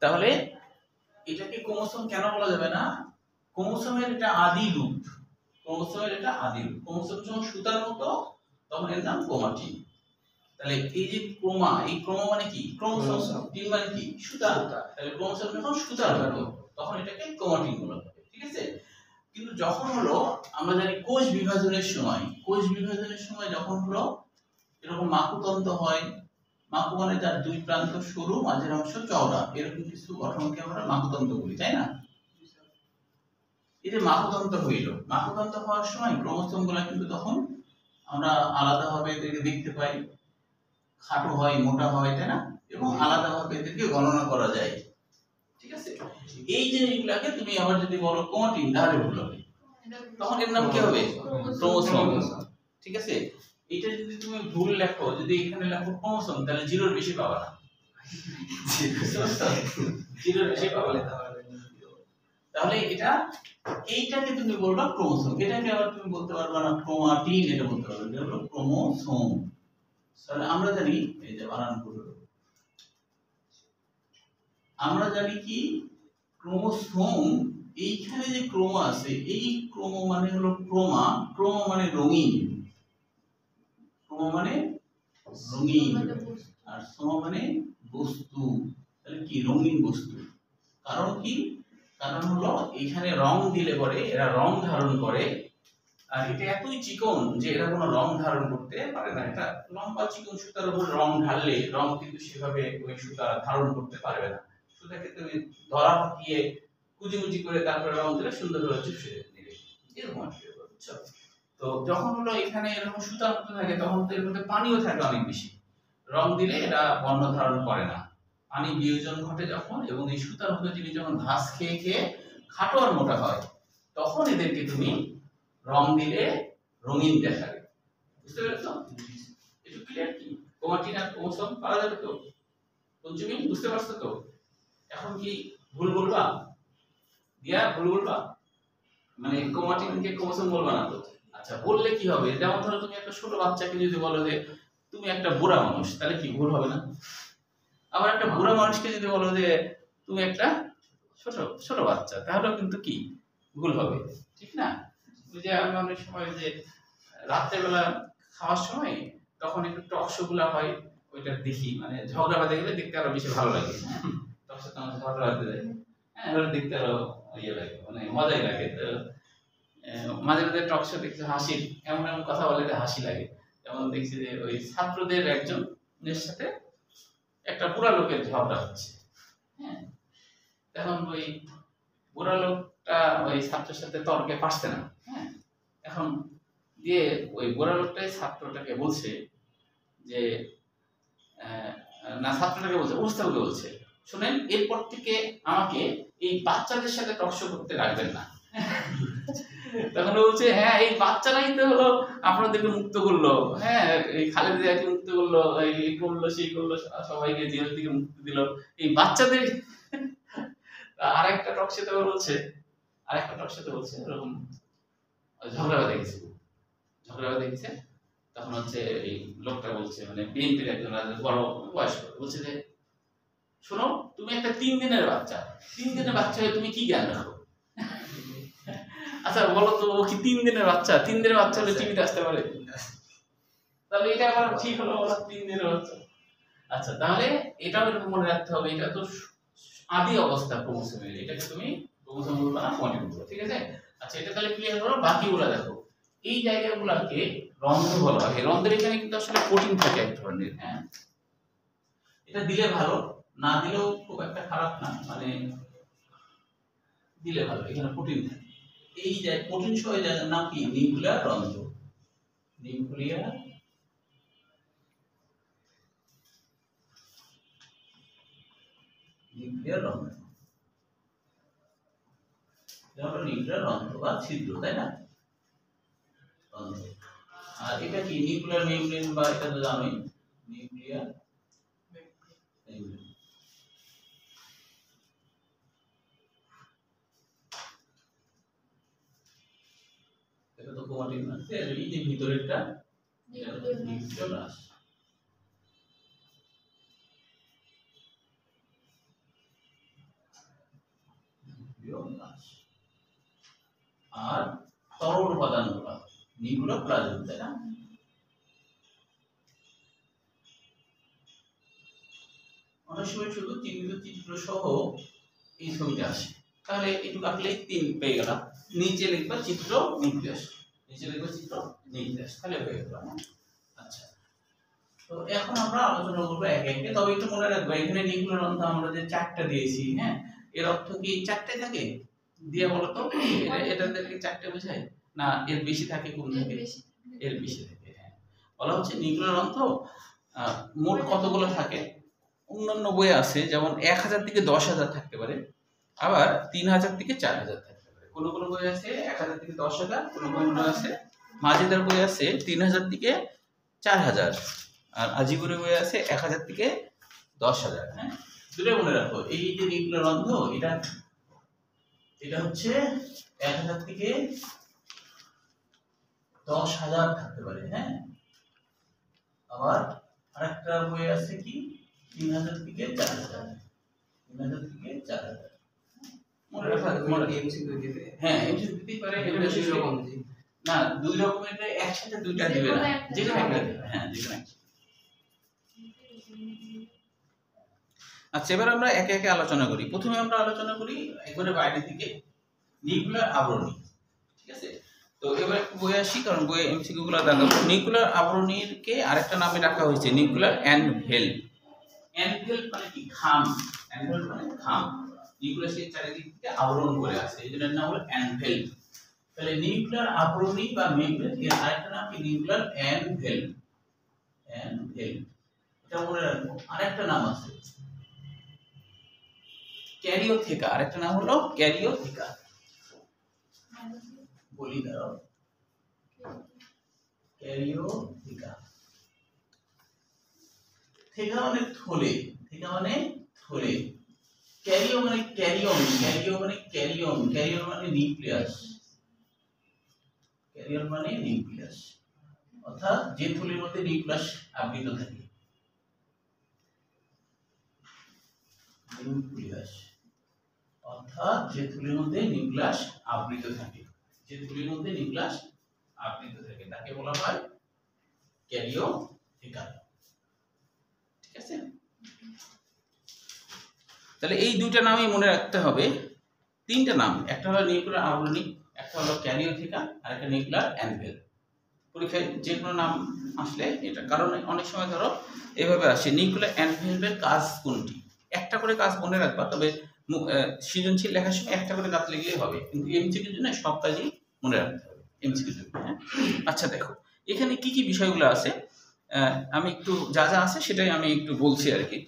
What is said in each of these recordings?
তাহলে এটাকে ক্রোমোসোম কেন বলা যাবে না? ক্রোমোসোমের এটা আদি রূপ, ক্রোমোসোমের এটা আদি রূপ। ক্রোমোসোম যখন সুতার মতো তখন এর নাম ক্রোমাটিন। তাহলে এই যে ক্রোমা, এই ক্রোমা মানে কি? ক্রোমোসোম। টিন মানে কি? সুতা। তাহলে ক্রোমোসোম যখন সুতার মতো তখন এটাকে ক্রোমাটিন বলা হবে, ঠিক আছে? কিন্তু যখন হলো আমরা জানি কোষ বিভাজনের সময় যখন হলো এরকম মাকুতন্ত্র হয়, মাকু মানে যার দুই প্রান্ত সরু মাঝের অংশ চওড়া, এরকম কিছু গঠনকে আমরা মাকুতন্ত্র বলি, তাই না? এই যে মাকুতন্ত্র হইল, মাকুতন্ত্র হওয়ার সময় ক্রোমোসোম গুলা কিন্তু তখন আমরা আলাদাভাবে এদেরকে দেখতে পাই, খাটো হয়, মোটা হয়, তাই না? এবং আলাদাভাবে এদেরকে গণনা করা যায়, ঠিক আছে? এই জিনিসগুলোকে তুমি আবার যদি বলো ক্রোমাটিন তাহলে ভুল হবে, তখন এর নাম কি হবে? ক্রোমোসোম, ঠিক আছে? এটা যদি তুমি ভুল লেখো, যদি এখানে লেখো ক্রোমোসোম, তাহলে জিরোর বেশি পাবা না, জিরোর বেশি পাবা না। তাহলে এটা এইটাকে তুমি বলবা ক্রোমোসোম, এটাকে আবার তুমি বলতে পারবা না ক্রোমাটিন, এটা বলতে পারবে, এটা হলো ক্রোমোসোম। তাহলে আমরা জানি এই যে বানান করব, আমরা জানি কি ক্রোমোসোম, এইখানে যে ক্রোমো আছে, এই ক্রোমো মানে হলো ক্রোমা, ক্রোমা মানে রঙিন, ক্রোমা মানে রঙিন, আর সোমা মানে বস্তু। তাহলে কি? রঙিন বস্তু। কারণ কি? কারণ হলো এখানে রং দিলে পরে এরা রং ধারণ করে, আর এটা এতই চিকন যে এরা কোনো রং ধারণ করতে পারে না। এটা লম্বা চিকন সুতার উপর রং ঢাললে রং কিন্তু সেভাবে ওই সুতা ধারণ করতে পারবে না। সুতাকে তুমি ধরা পাকিয়ে কুচিমুচি করে তারপরে রং দিলে সুন্দরভাবে চুপসে নেবে, এরকম আর কি, বুঝছো? তো যখন হলো এখানে এরকম সুতার মতো থাকে তখন তো এর মধ্যে পানিও থাকে অনেক বেশি, রং দিলে এরা বর্ণ ধারণ করে না, পানি বিয়োজন ঘটে যখন, এবং এই সুতার মতো জিনিস যখন ঘাস খেয়ে খেয়ে খাটো আর মোটা হয় তখন এদেরকে তুমি রং দিলে রঙিন দেখাবে, বুঝতে পেরেছো? একটু ক্লিয়ার? কি ক্রোমাটিন আর ক্রোমোসোম পাওয়া যাবে তো? পঞ্চমী বুঝতে পারছো তো? এখন কি ভুল বলবা? দিয়া ভুল বলবা, মানে ক্রোমাটিনকে ক্রোমোসোম বলবা না তো? আচ্ছা, বললে কি হবে? যেমন ধরো তুমি একটা ছোট বাচ্চাকে যদি বলো যে তুমি একটা বুড়া মানুষ, তাহলে কি ভুল হবে না? আবার একটা বুড়া মানুষকে যদি বলো যে তুমি একটা ছোট ছোট বাচ্চা, তাহলেও কিন্তু কি ভুল হবে, ঠিক না? ওই যে আমি অনেক সময় যে রাত্রেবেলা খাওয়ার সময় তখন একটু টক শো গুলা হয়, ওইটা দেখি, মানে ঝগড়া বাঁধে গেলে দেখতে আরো বেশি ভালো লাগে। টক শো তো আমার ঝগড়া বাঁধতে যায়, হ্যাঁ, ওটা দেখতে আরো ইয়ে লাগে, মানে মজাই লাগে। তো মাঝে মাঝে টক শো দেখছি হাসির এমন এমন কথা বলে যে হাসি লাগে। যেমন দেখছি যে ওই ছাত্রদের একজনের সাথে একটা বুড়া লোকের ঝগড়া হচ্ছে, হ্যাঁ, এখন ওই বুড়া লোকটা ওই ছাত্রের সাথে তর্কে পারছে না, হ্যাঁ, এখন দিয়ে ওই বুড়া লোকটাই ছাত্রটাকে বলছে যে না, ছাত্রটাকে বলছে, উস্তাদকে বলছে, শুনেন এরপর থেকে আমাকে এই বাচ্চাদের সাথে টকশো করতে রাখবেন না। তখন বলছে হ্যাঁ, এই বাচ্চারাই তো হলো আপনাদেরকে মুক্ত করলো, হ্যাঁ, এই খালেদা জিয়াকে মুক্ত করলো, এই করলো সেই করলো, সবাইকে জেল থেকে মুক্তি দিল, এই বাচ্চাদের। আরেকটা টকশোতে বলছে, এরকম ঝগড়া বেঁধে গেছে, তখন হচ্ছে এই লোকটা বলছে, মানে বিএনপির একজন বড় বয়স্ক বলছে যে শোনো, তুমি একটা 3 দিনের বাচ্চা হয়ে তুমি কি জ্ঞান রাখো? আচ্ছা বলো তো, ও কি 3 দিনের বাচ্চা? 3 দিনের বাচ্চা হলে টিভিতে আসতে পারে? তাহলে এটা আবার ঠিক হলো, ওরা 3 দিনের বাচ্চা। আচ্ছা, তাহলে এটাও এরকম মনে রাখতে হবে, এটা তো আদি অবস্থা ক্রোমোসোমের, এটাকে তুমি ক্রোমোসোম বলবা না, ক্রোমাটিন বলবা, ঠিক আছে? আচ্ছা, এটা তাহলে ক্লিয়ার হলো। বাকিগুলো দেখো, এই জায়গাগুলোকে রন্ধ্র বলা হয়। রন্ধ্রের এখানে কিন্তু আসলে প্রোটিন থাকে এক ধরনের, হ্যাঁ, এটা দিলে ভালো, না দিলেও খুব একটা খারাপ না, মানে দিলে ভালো, এখানে প্রোটিন থাকে। এই যে প্রোটিন সহ জায়গার নাম কি? নিউক্লিয়ার রন্ধ্র, নিউক্লিয়ার রন্ধ্র, যেমন নিউক্লিয়ার রন্ধ্র বা ছিদ্র, তাই না? রন্ধ্র। আর এটা কি? নিউক্লিয়ার মেমব্রেন, বা এটা তো জানোই, নিউক্লিয়ার মেমব্রেন। এটা তো ক্রোমাটিন আছে, এই যে ভিতরেরটা এটা হলো নিউক্লিয়াস। নিউক্লিয় আর তরল উপাদানগুলো নিউক্লিওপ্লাজম, তাই না? অনেক সময় শুধু চিহ্নিত চিত্র সহ এই ছবিটা আসে, তাহলে একটু আঁকলে 3 পেয়ে গেলাম। নিচে লিখবা চিত্র নিউক্লিয়াস, নিচে লিখবা চিত্র নিউক্লিয়াস, তাহলে হয়ে গেল। আচ্ছা, তো এখন আমরা আলোচনা করবো একে একে। তবে একটু মনে রাখবা এখানে নিউক্লিয়ার অর্থ আমরা যে 4টা দিয়েছি, হ্যাঁ, এর অর্থ কি 4টাই থাকে? দিয়ে বলো তো, এটা থেকে 4টে বোঝায় না এর বেশি থাকে? কম থাকে? এর বেশি থাকে। হ্যাঁ, বলা হচ্ছে নিউক্লিয়ার অর্থ মোট কতগুলো থাকে। অন্যান্য বই আছে যেমন 1000 থেকে 10,000 থাকতে পারে, আবার 3000 থেকে 4000 থাকতে পারে। কোনো কোনো বই আছে 1000 থেকে 10,000, কোনো কোনো আছে মাঝিদার বই আছে 3000 থেকে 4000, আর আজিবুরের বই আছে 1000 থেকে 10,000। হ্যাঁ, দুটোই মনে রাখো। এই যে নিউক্লিয়ার অন্ধ, এটা হচ্ছে 1000 থেকে 10,000 থাকতে পারে। হ্যাঁ, আবার আরেকটা বই আছে কি 3000 থেকে 4000, 3000 থেকে 4000। মনে রাখা এমসিকিউ দিতে, হ্যাঁ এমসিকিউ দিতেই পারে। এটা দুই রকম, না দুই রকমের একসাথে দুইটা দিবে না, যেকোনো একটা দিবে। হ্যাঁ, যেকোনো একটা। আচ্ছা, এবার আমরা একে একে আলোচনা করি। প্রথমে আমরা আলোচনা করি একবারে বাইরে থেকে নিউক্লিয়ার আবরণী, ঠিক আছে? তো এবার একটু বই আসি, কারণ বইয়ে এমসিকিউ গুলো দেখাবো। নিউক্লিয়ার আবরণীকে আরেকটা নামে রাখা হয়েছে নিউক্লিয়ার এনভেল। এনভেল মানে কি? খাম। এনভেল মানে খাম, নিউক্লিয়াসের চারিদিক থেকে আবরণ করে আছে, এই জন্য নাম হলো এনভেল। তাহলে নিউক্লিয়ার আবরণী বা মেমব্রেন, এর আরেকটা নাম কি? নিউক্লিয়ার এনভেল। এনভেল, এটা মনে রাখবো। আরেকটা নাম আছে ক্যারিওথেকা, আরেকটা নাম হলো ক্যারিওথেকা। বলি দাও, ক্যারিওথেকা। থেকা মানে থলে, থেকা মানে থলে। ক্যারিও মানে ক্যারিয়ন, ক্যারিও মানে ক্যারিয়ন, ক্যারিয়ন মানে নিউক্লিয়াস, ক্যারিয়ন মানে নিউক্লিয়াস। অর্থাৎ যে থলির মধ্যে নিউক্লিয়াস আবৃত থাকে, নিউক্লিয়াস। অর্থাৎ যে থলির মধ্যে নিউক্লিয়াস আবৃত থাকে, যে থলির মধ্যে নিউক্লিয়াস আবৃত থাকে তাকে বলা হয় ক্যারিওথেকা। ঠিক আছে? তাহলে এই দুইটা নামই মনে রাখতে হবে। 3টা নাম, একটা হলো নিউক্লিয়ার আবরণী, একটা হলো ক্যারিওথেকা, আর একটা নিউক্লিয়ার এনভেল। পরীক্ষায় যে কোনো নাম আসলে এটা, কারণ অনেক সময় ধরো এভাবে আসে নিউক্লিয়ার এনভেলভের কাজ কোনটি, একটা করে কাজ মনে রাখবা। তবে সৃজনশীল লেখার সময় একটা করে কাজ লিখলেই হবে, কিন্তু এমসিকিউর জন্য সব কাজই মনে রাখতে হবে এমসিকিউর জন্য। হ্যাঁ, আচ্ছা দেখো এখানে কি কি বিষয়গুলো আছে, আমি একটু যা যা আছে সেটাই আমি একটু বলছি আর কি।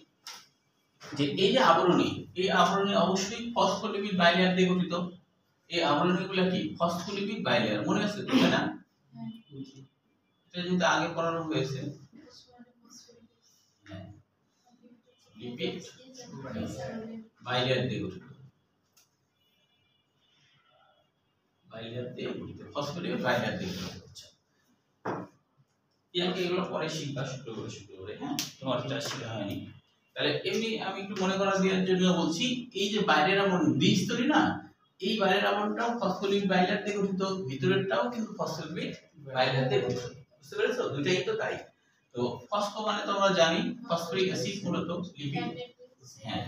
যে এই যে আবরণী, এই আবরণী অবশ্যই ফসফোলিপিড বাইলেয়ার দিয়ে গঠিত। এই আবরণীগুলো কি? ফসফোলিপিড বাইলেয়ার, মনে আছে তো, তাই না? এটা কিন্তু আগে পড়ানো হয়েছে। লিপিড বাইলেয়ার দিয়ে গঠিত, বাইলেয়ার দিয়ে গঠিত, ফসফোলিপিড বাইলেয়ার দিয়ে গঠিত। এগুলো পরে শিখবা শুক্রবারে। হ্যাঁ, তোমার এটা শেখা হয়নি। তাহলে এমনি আমি একটু মনে করা দেওয়ার জন্য বলছি, এই যে বাইরের আবরণ দ্বিস্তরী না, এই বাইরের আবরণটাও ফসফোলিপিড বাইলেয়ার দিয়ে গঠিত, ভিতরেরটাও কিন্তু ফসফোলিপিড বাইলেয়ার দিয়ে গঠিত। বুঝতে পেরেছো? দুইটাই তো তাই। তো ফসফো মানে তো আমরা জানি ফসফরিক অ্যাসিড, মূলত লিপিড। হ্যাঁ,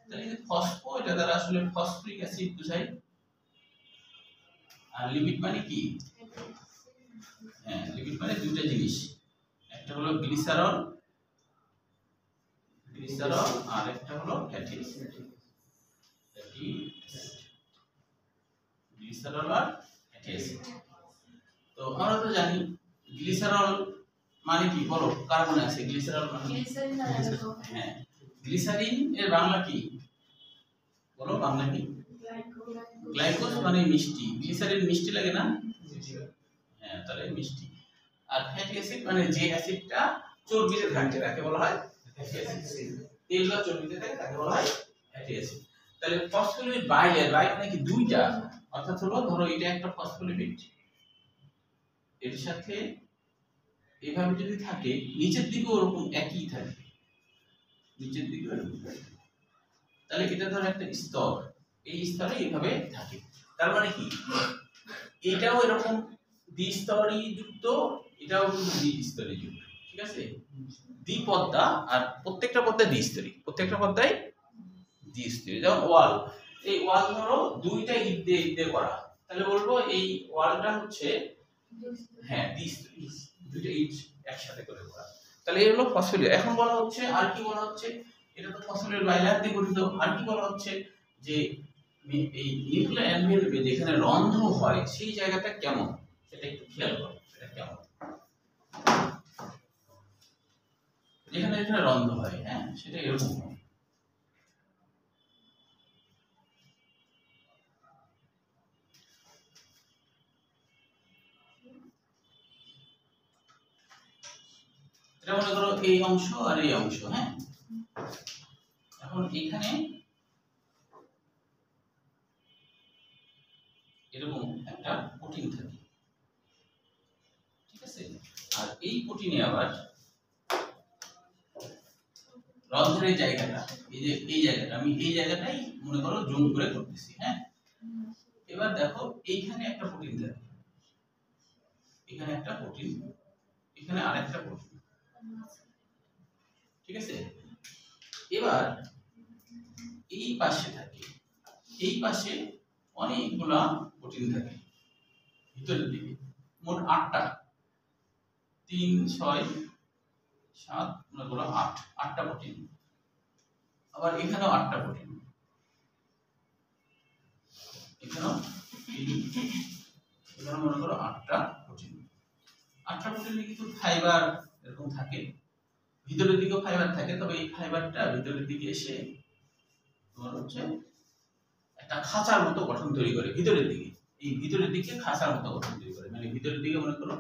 তাহলে এই ফসফো, এটা দ্বারা আসলে ফসফরিক অ্যাসিড বোঝায়। আর লিপিড মানে কি? হ্যাঁ, লিপিড মানে দুইটা জিনিস, একটা হলো গ্লিসারল, গ্লিসারল, আর একটা হলো ফ্যাটি অ্যাসিড। গ্লিসারল আর ফ্যাটি অ্যাসিড। তো আমরা তো জানি গ্লিসারল মানে কি, বলো কার মনে আছে গ্লিসারল মানে? হ্যাঁ, গ্লিসারিন এর বাংলা কি বলো? বাংলা কি? গ্লাইকোজ মানে মিষ্টি। গ্লিসারিন মিষ্টি লাগে না? হ্যাঁ, তাহলে মিষ্টি। আর ফ্যাটি অ্যাসিড মানে যে অ্যাসিডটা চর্বিতে থাকে তাকে বলা হয় ফ্যাটি অ্যাসিড। তেলটা চর্বিতে থাকে তাকে বলা হয় ফ্যাটি অ্যাসিড। তাহলে ফসফোলিপিড বাইলেয়ার, বাইলেয়ার মানে কি? দুইটা, অর্থাৎ হলো ধরো এটা একটা ফসফোলিপিড, এর সাথে এইভাবে যদি থাকে নিচের দিকেও ওরকম একই থাকে, নিচের দিকেও এরকম থাকে, তাহলে এটা ধরো একটা স্তর, এই স্তরে এইভাবে থাকে। তার মানে কি, এটাও এরকম দ্বিস্তরী যুক্ত, এটাও কিন্তু দ্বিস্তরী যুক্ত, ঠিক আছে? দ্বিপদ্মা, আর প্রত্যেকটা পদ্মা দ্বিস্তরী, প্রত্যেকটা পদ্মায় দ্বিস্তরী। যেমন ওয়াল, এই ওয়াল ধরো দুইটা ইট দিয়ে করা, তাহলে বলবো এই ওয়ালটা হচ্ছে হ্যাঁ দ্বিস্তরী, দুইটা ইট একসাথে করে করা, তাহলে এই হলো ফসফেট। এখন বলা হচ্ছে আর কি বলা হচ্ছে, এটা তো ফসফেট বাইলার দিয়ে গঠিত, আর কি বলা হচ্ছে যে এই নিউক্লিয়ার এনভেলপে যেখানে রন্ধ্র হয় সেই জায়গাটা কেমন, সেটা একটু খেয়াল করো। সেটা কেমন, যেখানে যেখানে রন্ধ্র হয়, হ্যাঁ সেটা এরকম হয়। এটা মনে করো এই অংশ আর এই অংশ, হ্যাঁ। এখন এখানে এরকম একটা প্রোটিন থাকে, ঠিক আছে? আর এই প্রোটিনে আবার রন্ধ্রের জায়গাটা, এই যে এই জায়গাটা, আমি এই জায়গাটাই মনে করো জুম করে করতেছি, হ্যাঁ। এবার দেখো এইখানে একটা প্রোটিন থাকে, এখানে একটা প্রোটিন, এখানে আরেকটা প্রোটিন, ঠিক আছে? এবার এই পাশে থাকে, এই পাশে অনেকগুলা প্রোটিন থাকে ভিতরের দিকে, মোট 8টা, 3 6 7 মনে করো 8টা প্রোটিন। আবার এখানেও 8টা প্রোটিন, এখানেও এখানে মনে করো 8টা প্রোটিন। 8টা প্রোটিনে কিন্তু ফাইবার এরকম থাকে, ভিতরের দিকেও ফাইবার থাকে, তবে এই ফাইবারটা ভিতরের দিকে এসে তোমার হচ্ছে একটা খাঁচার মতো গঠন তৈরি করে ভিতরের দিকে, এই ভিতরের দিকে খাঁচার মতো গঠন তৈরি করে, মানে ভিতরের দিকে মনে করো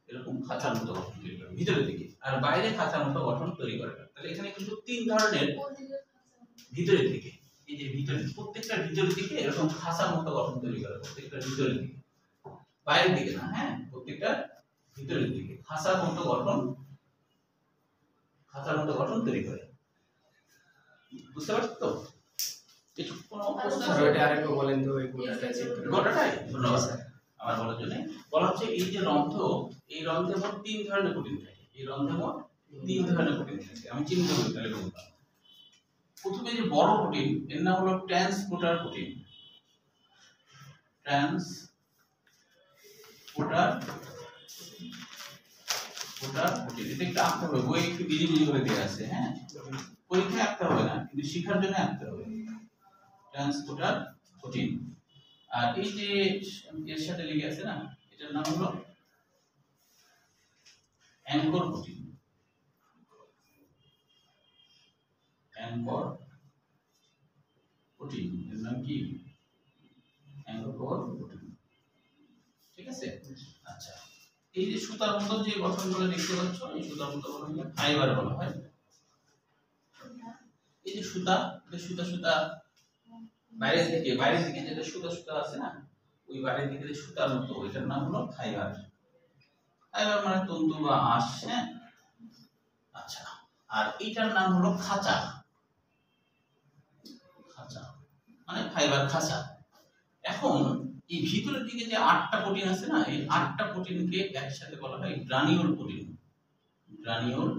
এরকম খাঁচার মতো গঠন তৈরি করে ভিতরের দিকে, আর বাইরে খাঁচার মতো গঠন তৈরি করে। তাহলে এখানে কিন্তু 3 ধরনের, ভিতরের দিকে, এই যে ভিতরে প্রত্যেকটা ভিতরের দিকে এরকম খাঁচার মতো গঠন তৈরি করে, প্রত্যেকটা ভিতরের দিকে, বাইরের দিকে না, হ্যাঁ প্রত্যেকটা ভিতরের দিকে খাঁচার মতো গঠন, খাঁচার মতো গঠন তৈরি করে। বুঝতে পারছো তো? কিছু কোনো প্রশ্ন আছে? এটা আরেকটু বলেন তো, এই গোটাটা চেক করে। গোটাটাই ধন্যবাদ স্যার আমার বলার জন্য। বলা হচ্ছে এই যে রন্ধ্র, এই রন্ধ্রে মোট 3 ধরনের প্রোটিন থাকে, এই রন্ধ্রে মোট 3 ধরনের প্রোটিন থাকে। আমি চিহ্নিত করি তাহলে বললাম। প্রথমে যে বড় প্রোটিন, এর নাম হলো ট্রান্সপোর্টার প্রোটিন, ট্রান্সপোর্টার প্রোটিন। এটা একটু আঁকতে হবে, বই একটু বিজি বিজি করে দেওয়া আছে, হ্যাঁ পরীক্ষায় আঁকতে হবে না, কিন্তু শেখার জন্য আঁকতে হবে। Transporter protein. আর এই যে এর সাথে লেগে আছে না, এটার নাম হলো অ্যাঙ্কর প্রোটিন, অ্যাঙ্কর প্রোটিন, এর নাম কি অ্যাঙ্কর প্রোটিন, ঠিক আছে? আচ্ছা, এই যে সুতার মতো যে গঠনগুলো দেখতে পাচ্ছ, এই সুতার মতো গঠনকে ফাইবার বলা হয়। এই যে সুতা, সুতা সুতা বাইরের দিকে যেটা সুতা সুতা আছে না, ওই বাইরের দিকে যে সুতার মতো, ওইটার নাম হলো ফাইবার। ফাইবার মানে তন্তু বা আঁশ, হ্যাঁ। আচ্ছা, আর এইটার নাম হলো খাঁচা, খাঁচা মানে ফাইবার খাঁচা। এখন এই ভিতরের দিকে যে 8টা প্রোটিন আছে না, এই 8টা প্রোটিনকে একসাথে বলা হয় গ্রানিউল প্রোটিন, গ্রানিউল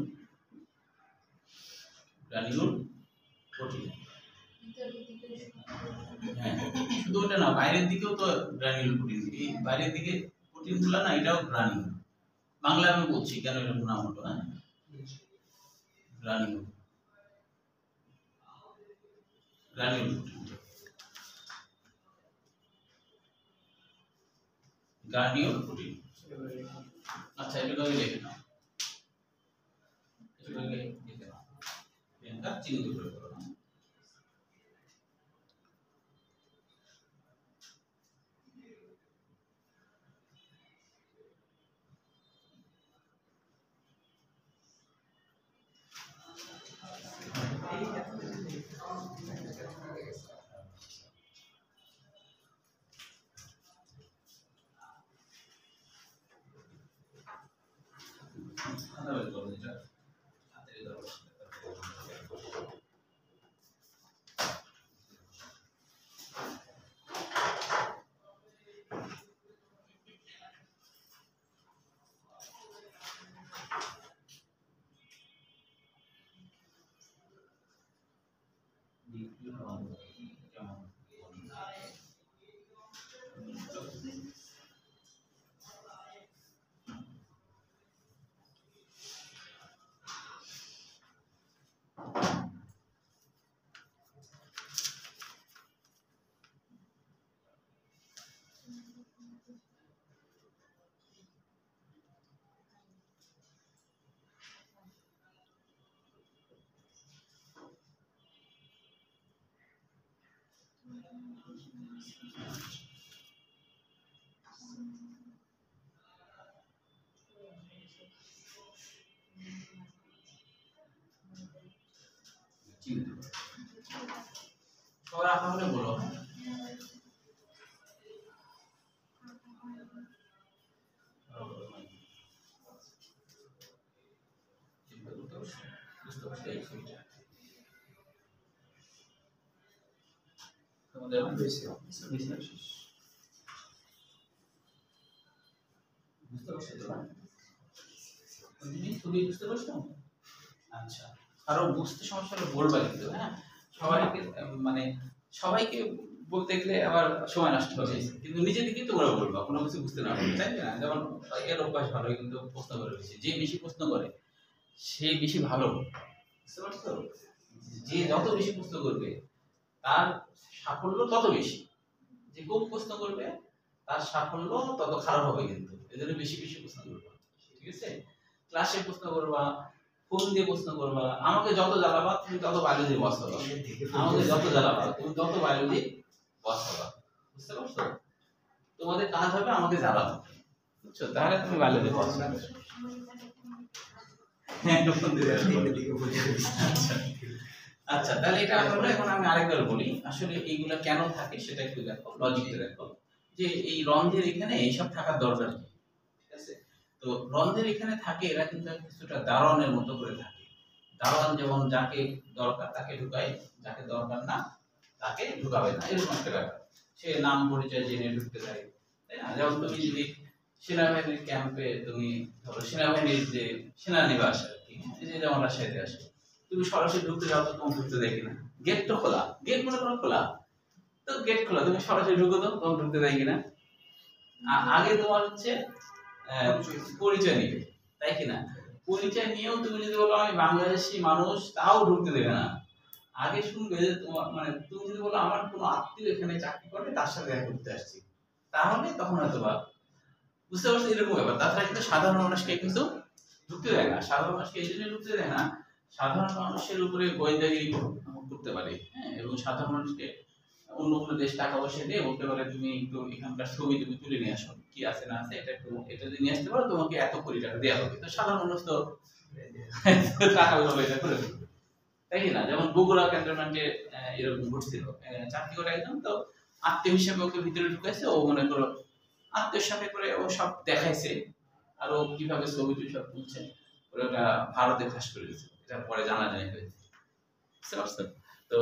প্রোটিন। হ্যাঁ, শুধু ওটা না, বাইরের দিকেও তো গ্রানিউল প্রোটিন, এই বাইরের দিকে প্রোটিনগুলো না, এটাও গ্রানিউল। বাংলা আমি বলছি কেন এরকম নাম হলো, হ্যাঁ গ্রানিউল, গ্রানিউল প্রোটিন, গ্রানিউল প্রোটিন। আচ্ছা, এটা আগে লিখে নাও, এটা আগে লিখে নাও, এটা চিহ্নিত করে করো। সবার আঁকা হলে বলো। তোমাদের বুঝতে পারছো? আচ্ছা, আরো বুঝতে সমস্যা হলে বলবা কিন্তু, হ্যাঁ। সবাইকে মানে সবাইকে বলতে গেলে আবার সময় নষ্ট হবে, কিন্তু নিজে থেকেই তোমরা বলবা কোনো কিছু বুঝতে না পারলে, তাই না? যেমন এর অভ্যাস ভালো, কিন্তু প্রশ্ন করে বেশি, যে বেশি প্রশ্ন করে সে বেশি ভালো, বুঝতে পারছো? যে যত বেশি প্রশ্ন করবে তার সাফল্য তত বেশি, যে কম প্রশ্ন করবে তার সাফল্য তত খারাপ হবে, কিন্তু এজন্য বেশি বেশি প্রশ্ন করবা, ঠিক আছে? ক্লাসে প্রশ্ন করবা, ফোন দিয়ে প্রশ্ন করবা, আমাকে যত জ্বালাবা তুমি তত বায়োলজি বস হবা, আমাকে যত জ্বালাবা তুমি তত বায়োলজি বস হবা, বুঝতে পারছো? তোমাদের কাজ হবে আমাকে জ্বালানো, বুঝছো? তাহলে তুমি বায়োলজি বস হবে। আচ্ছা, তাহলে এটা হলো। এখন আমি আরেকবার বলি, আসলে এইগুলা কেন থাকে সেটা একটু দেখো, লজিকটা দেখো, যে এই রন্ধ্রের এখানে এইসব থাকার দরকার কি, ঠিক আছে? তো রন্ধ্রের এখানে থাকে, এরা কিন্তু কিছুটা দারোয়ানের মতো করে থাকে। দারোয়ান যেমন যাকে দরকার তাকে ঢুকায়, যাকে দরকার না তাকে ঢুকাবে না, এরকম একটা ব্যাপার। সে নাম পরিচয় জেনে ঢুকতে দেয়, তাই না? যেমন তুমি যদি সেনাবাহিনীর ক্যাম্পে, তুমি ধরো সেনাবাহিনীর যে সেনানিবাস আর কি, এই যে যেমন রাজশাহীতে আসে, তুমি সরাসরি ঢুকতে যাও তো তোমার ঢুকতে দেয় কিনা? গেট তো খোলা, গেট মনে করো খোলা, তো গেট খোলা, তুমি সরাসরি ঢুকো তো তোমার ঢুকতে দেয় কিনা? আগে তোমার হচ্ছে পরিচয় নিবে, তাই কিনা? পরিচয় নিয়েও তুমি যদি বলো আমি বাংলাদেশি মানুষ, তাও ঢুকতে দেবে না। আগে শুনবে যে তোমার, মানে তুমি যদি বলো আমার কোনো আত্মীয় এখানে চাকরি করে তার সাথে দেখা করতে আসছি, তাহলে তখন হয়তো বা, বুঝতে পারছো, এরকম ব্যাপার। তাছাড়া কিন্তু সাধারণ মানুষকে কিন্তু ঢুকতে দেয় না। সাধারণ মানুষকে এই জন্য ঢুকতে দেয় না, সাধারণ মানুষের উপরে গোয়েন্দাগিরি করতে পারে, হ্যাঁ, এবং সাধারণ মানুষকে অন্য কোনো দেশ টাকা পয়সা দিয়ে বলতে পারে তুমি একটু এখানকার ছবি তুমি তুলে নিয়ে আসো, কি আছে না আছে এটা একটু, এটা যদি নিয়ে আসতে পারো তোমাকে এত কোটি টাকা দেওয়া হবে। তো সাধারণ মানুষ তো টাকা লোভে এটা করে ফেলবে, তাই কি না? যেমন বগুড়া ক্যান্টনমেন্টে এরকম ঘটছিল, চাকরি করে একজন, তো আত্মীয় হিসেবে ওকে ভিতরে ঢুকাইছে, ও মনে করো আত্মীয়ের সাথে করে ও সব দেখাইছে, আর ও কিভাবে ছবি টবি সব তুলছে, ওটা ভারতে ফাঁস করে দিয়েছে, এটা পরে জানা যায় হয়েছে, বুঝতে পারছো? তো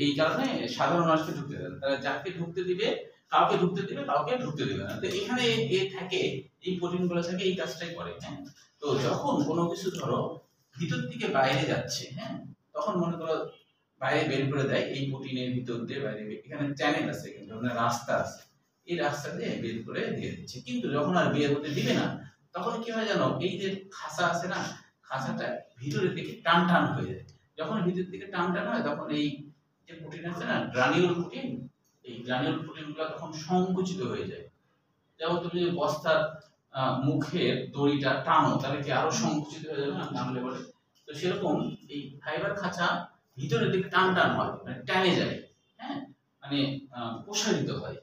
এই কারণে সাধারণ মানুষকে ঢুকতে দেবে, তারা যাকে ঢুকতে দিবে, কাউকে ঢুকতে দিবে, কাউকে ঢুকতে দিবে না। তো এখানে এ থাকে, এই প্রোটিন গুলো থাকে, এই কাজটাই করে, হ্যাঁ। তো যখন কোনো কিছু ধরো ভিতর থেকে বাইরে যাচ্ছে, হ্যাঁ, তখন মনে করো বাইরে বের করে দেয়, এই প্রোটিনের ভিতর দিয়ে বাইরে, এখানে চ্যানেল আছে, কিন্তু মানে রাস্তা আছে, এই রাস্তা দিয়ে বের করে দিয়ে দিচ্ছে। কিন্তু যখন আর বের হতে দিবে না, তখন কি হয় জানো, এই যে খাঁচা আছে না, খাঁচাটা ভিতরের দিকে টান টান হয়ে যায়। যখন ভিতর দিকে টান টান হয়, তখন এই যে প্রোটিন আছে না, গ্রানিউল প্রোটিন, এই গ্রানিউল প্রোটিনগুলো তখন সংকুচিত হয়ে যায়। যেমন তুমি যদি বস্তার মুখের দড়িটা টানো, তাহলে কি আরো সংকুচিত হয়ে যাবে না টানলে বলে? তো সেরকম এই ফাইবার খাঁচা ভিতরের দিকে টান টান হয়, মানে টানে যায়, হ্যাঁ, মানে প্রসারিত হয়।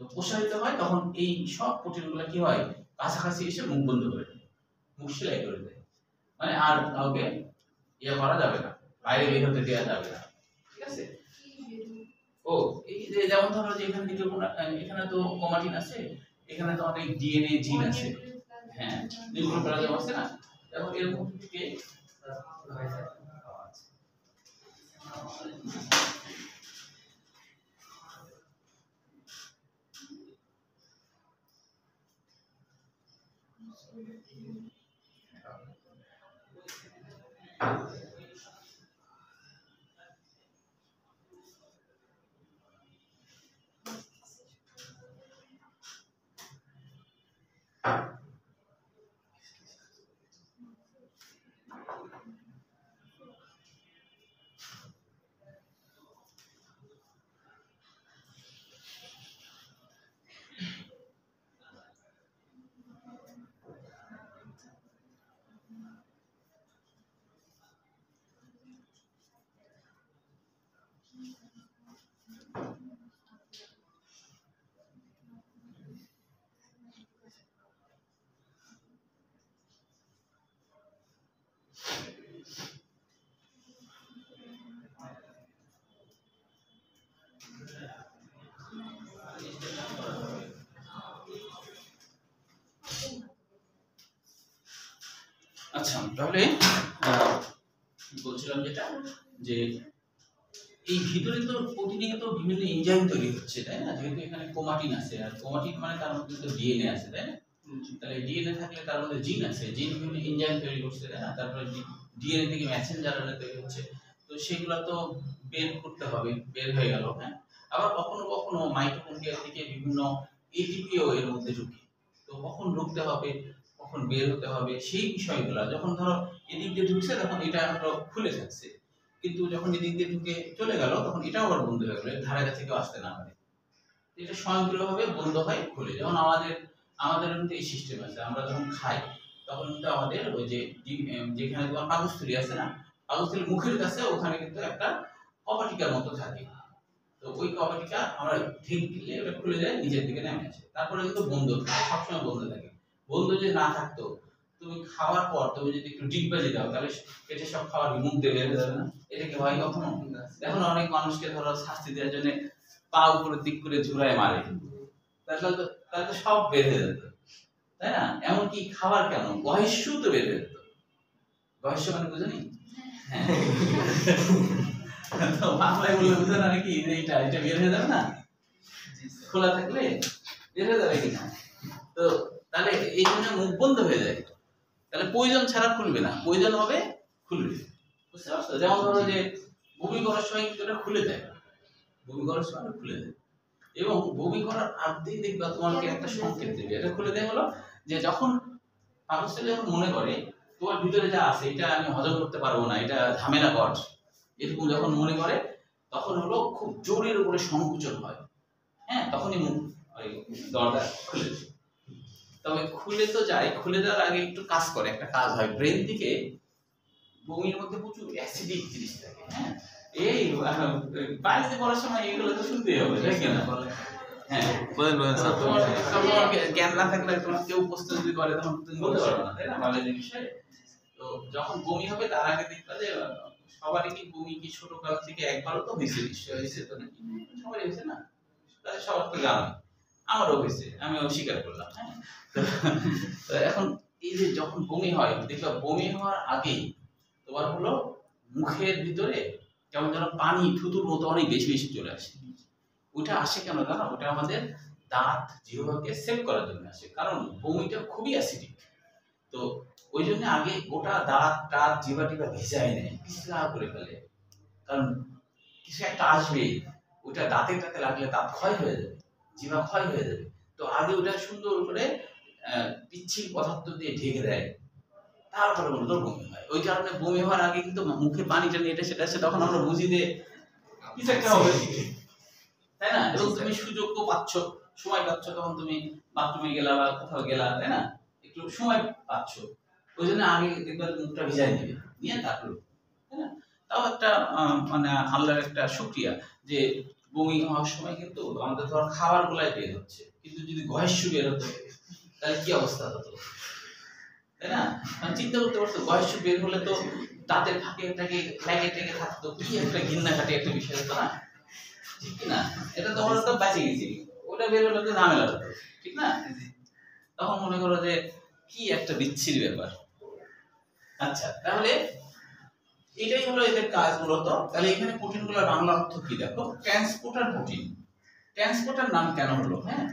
তো প্রসারিত হয়, তখন এই সব প্রোটিনগুলো কি হয়, কাছাকাছি এসে মুখ বন্ধ করে দেয়, মুখ সেলাই করে দেয়, মানে আর কাউকে ইয়ে করা যাবে না, বাইরে বের হতে দেওয়া যাবে না, ঠিক আছে? ও এই যে যেমন ধরো যে এখান থেকে এখানে তো ক্রোমাটিন আছে, এখানে তো অনেক ডিএনএ জিন আছে, হ্যাঁ, নিউক্লিওপ্লাজম আছে না, দেখো এরকম থেকে তাহলে বলছিলাম যেটা যে এই ভিতরে তো প্রোটিনে তো বিভিন্ন এনজাইম তৈরি হচ্ছে, তাই না? যেহেতু এখানে ক্রোমাটিন আছে, আর ক্রোমাটিন মানে তার মধ্যে তো ডিএনএ আছে, তাই না? তাহলে ডিএনএ থাকলে তার মধ্যে জিন আছে, জিন বিভিন্ন এনজাইম তৈরি করছে, তাই না? তারপরে ডিএনএ থেকে মেসেঞ্জার আরএনএ তৈরি হচ্ছে, তো সেগুলো তো বের করতে হবে, বের হয়ে গেল, হ্যাঁ। আবার কখনো কখনো মাইটোকন্ড্রিয়া থেকে বিভিন্ন এটিপিও এর মধ্যে ঢুকে, তো কখন ঢুকতে হবে কখন বের হতে হবে সেই বিষয়গুলো, যখন ধরো এদিক দিয়ে ঢুকছে তখন এটা হলো খুলে থাকছে, কিন্তু যখন এদিক দিয়ে ঢুকে চলে গেল তখন এটাও আবার বন্ধ হয়ে গেল, ধারে কাছে কেউ আসতে না পারে, এটা স্বয়ংক্রিয়ভাবে বন্ধ হয় খুলে। যেমন আমাদের মধ্যে এই সিস্টেম আছে, আমরা যখন খাই তখন কিন্তু আমাদের ওই যে যেখানে তোমার পাকস্থলী আছে না, পাকস্থলীর মুখের কাছে ওখানে কিন্তু একটা কপাটিকার মতো থাকে, তো ওই কপাটিকা আমরা ঢিক দিলে ওটা খুলে যায়, নিচের দিকে নেমে আসে, তারপরে কিন্তু বন্ধ থাকে, সবসময় বন্ধ থাকে। বন্ধ যদি না থাকতো, তুমি খাওয়ার পর তুমি যদি একটু ডিগবাজি দাও তাহলে পেটে সব খাবার মুখ দিয়ে বের হয়ে যাবে না? এটা কি হয় কখনো? এখন অনেক মানুষকে ধরো শাস্তি দেওয়ার জন্য পা উপরে দিক করে ঝুলায় মারে, তাহলে তো সব বের হয়ে যেত, তাই না? এমনকি খাবার কেন, বহিষ্য তো বের হয়ে যেত। বহিষ্য মানে বুঝনি? তো বাংলায় বললে বুঝে না নাকি যে এটা বের হয়ে যাবে না, খোলা থাকলে বের হয়ে যাবে কিনা? তো তাহলে এই জন্য মুখ বন্ধ হয়ে যায়, তাহলে প্রয়োজন ছাড়া খুলবে না, প্রয়োজন হবে খুলবে, বুঝতে পারছো? যেমন ধরো যে বমি করার সময় কিন্তু এটা খুলে দেয়, বমি করার সময় খুলে দেয়, এবং বমি করার আগেই দেখবা তোমাকে একটা সংকেত দেবে, এটা খুলে দেয় হলো যে যখন পাকস্থলী যখন মনে করে তোমার ভিতরে যা আছে এটা আমি হজম করতে পারবো না, এটা ঝামেলা কর, এরকম যখন মনে করে তখন হলো খুব জোরের উপরে সংকুচন হয়, হ্যাঁ, তখনই মুখ দরজা খুলে দেয়। তবে খুলে তো যায়, খুলে দেওয়ার আগে একটু কাজ করে, একটা কাজ হয়, ব্রেন থেকে বমির মধ্যে প্রচুর অ্যাসিডিক জিনিস থাকে, হ্যাঁ, এই বাইরে পড়ার সময় এগুলো তো শুনতেই হবে, তাই না? হ্যাঁ, তোমার জ্ঞান না থাকলে তোমার কেউ প্রশ্ন যদি করে তখন তুমি বলতে পারবে না, তাই না? বায়োলজি বিষয়ে তো যখন বমি হবে তার আগে দেখবা যে সবারই কি বমি কি ছোটকাল থেকে একবারও তো হয়েছে, নিশ্চয়ই হয়েছে তো নাকি? সবাই হয়েছে না? তাহলে সবার তো জানো, আমারও হয়েছে, আমি অস্বীকার করলাম, হ্যাঁ। তো এখন এই যে যখন বমি হয় দেখবা বমি হওয়ার আগেই তোমার হলো মুখের ভিতরে যেমন যেন পানি থুতুর মতো অনেক বেশি বেশি চলে আসে। ওইটা আসে কেন জানো? ওটা আমাদের দাঁত জিহ্বাকে সেভ করার জন্য আসে, কারণ বমিটা খুবই অ্যাসিডিক, তো ওই জন্য আগে গোটা দাঁত জিহ্বা টিভা ভেজায় নেয়, পিছলা করে ফেলে, কারণ কিছু একটা আসবে, ওটা দাঁতে লাগলে দাঁত ক্ষয় হয়ে যাবে, জিহ্বা ক্ষয় হয়ে যাবে, তো আগে ওটা সুন্দর করে পিচ্ছিল পদার্থ দিয়ে ঢেকে দেয়, তারপরে বলতো বমি হয়। ওই কারণে বমি হওয়ার আগে কিন্তু মুখে পানিটা নিয়ে সেটা আসে, তখন আমরা বুঝি যে কিছু একটা হবে, তাই না? এবং তুমি সুযোগ পাচ্ছ, সময় পাচ্ছ, তখন তুমি বাথরুমে গেলা বা কোথাও গেলা, তাই না? একটু সময় পাচ্ছ, ওই জন্য আগে একবার মুখটা ভিজাই নেবে, নিয়ে তারপর, তাই না? তাও একটা মানে আল্লাহর একটা শুকরিয়া যে বমি হওয়ার সময় কিন্তু আমাদের ধর খাবার গুলাই বের হচ্ছে, কিন্তু যদি গহেশ্বর বের হতো তাহলে কি অবস্থা হতো, তাই না? মানে চিন্তা করতে পারছো, গহেশ্বর বের হলে তো দাঁতের ফাঁকে লেগে টেগে থাকতো, কি একটা ঘৃণা কাটে একটা বিষয় হতো না, ঠিক না? এটা তো আমরা তো বেঁচে গেছি, ওটা বের হলে তো ঝামেলা হতো, ঠিক না? তখন মনে করো যে কি একটা বিচ্ছিরি ব্যাপার। আচ্ছা, তাহলে এটাই হলো এদের কাজ মূলত। তাহলে এখানে প্রোটিনগুলোর বাংলা অর্থ কি দেখো, ট্রান্সপোর্টার প্রোটিন। ট্রান্সপোর্টার নাম কেন হলো? হ্যাঁ,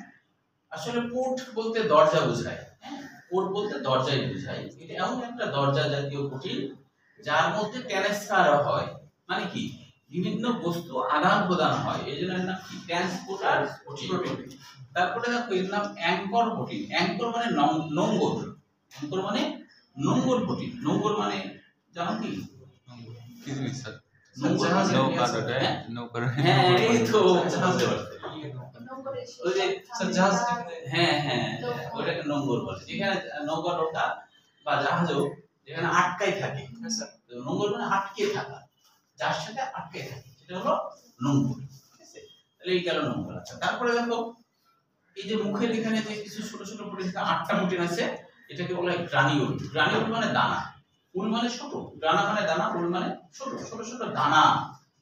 আসলে পোর্ট বলতে দরজা বোঝায়, হ্যাঁ, পোর্ট বলতে দরজাই বোঝায়। এটা এমন একটা দরজা জাতীয় প্রোটিন যার মধ্যে ট্রান্সফার হয়, মানে কি বিভিন্ন বস্তু আদান প্রদান হয়, এই জন্য এর নাম কি ট্রান্সপোর্টার প্রোটিন। তারপরে দেখো এর নাম অ্যাঙ্কর প্রোটিন। অ্যাঙ্কর মানে নোঙ্গর, অ্যাঙ্কর মানে নোঙ্গর প্রোটিন। নোঙ্গর মানে জানো কি? ওটাকে নোঙ্গর বলে, যেখানে নৌকা টোকা বা জাহাজও যেখানে আটকাই থাকে, নোঙ্গর মানে আটকে থাকা, যার সাথে আটকে থাকে সেটা হলো নোঙ্গর, ঠিক আছে? তাহলে এই গেল নোঙ্গর। আচ্ছা, তারপরে দেখো এই যে মুখের এখানে যে কিছু ছোট ছোট প্রোটিন, 8টা প্রোটিন আছে, এটাকে বলা হয় গ্রানিউল। গ্রানিউল মানে দানা, উল মানে ছোট, দানা মানে দানা, উল মানে ছোট ছোট ছোট দানা,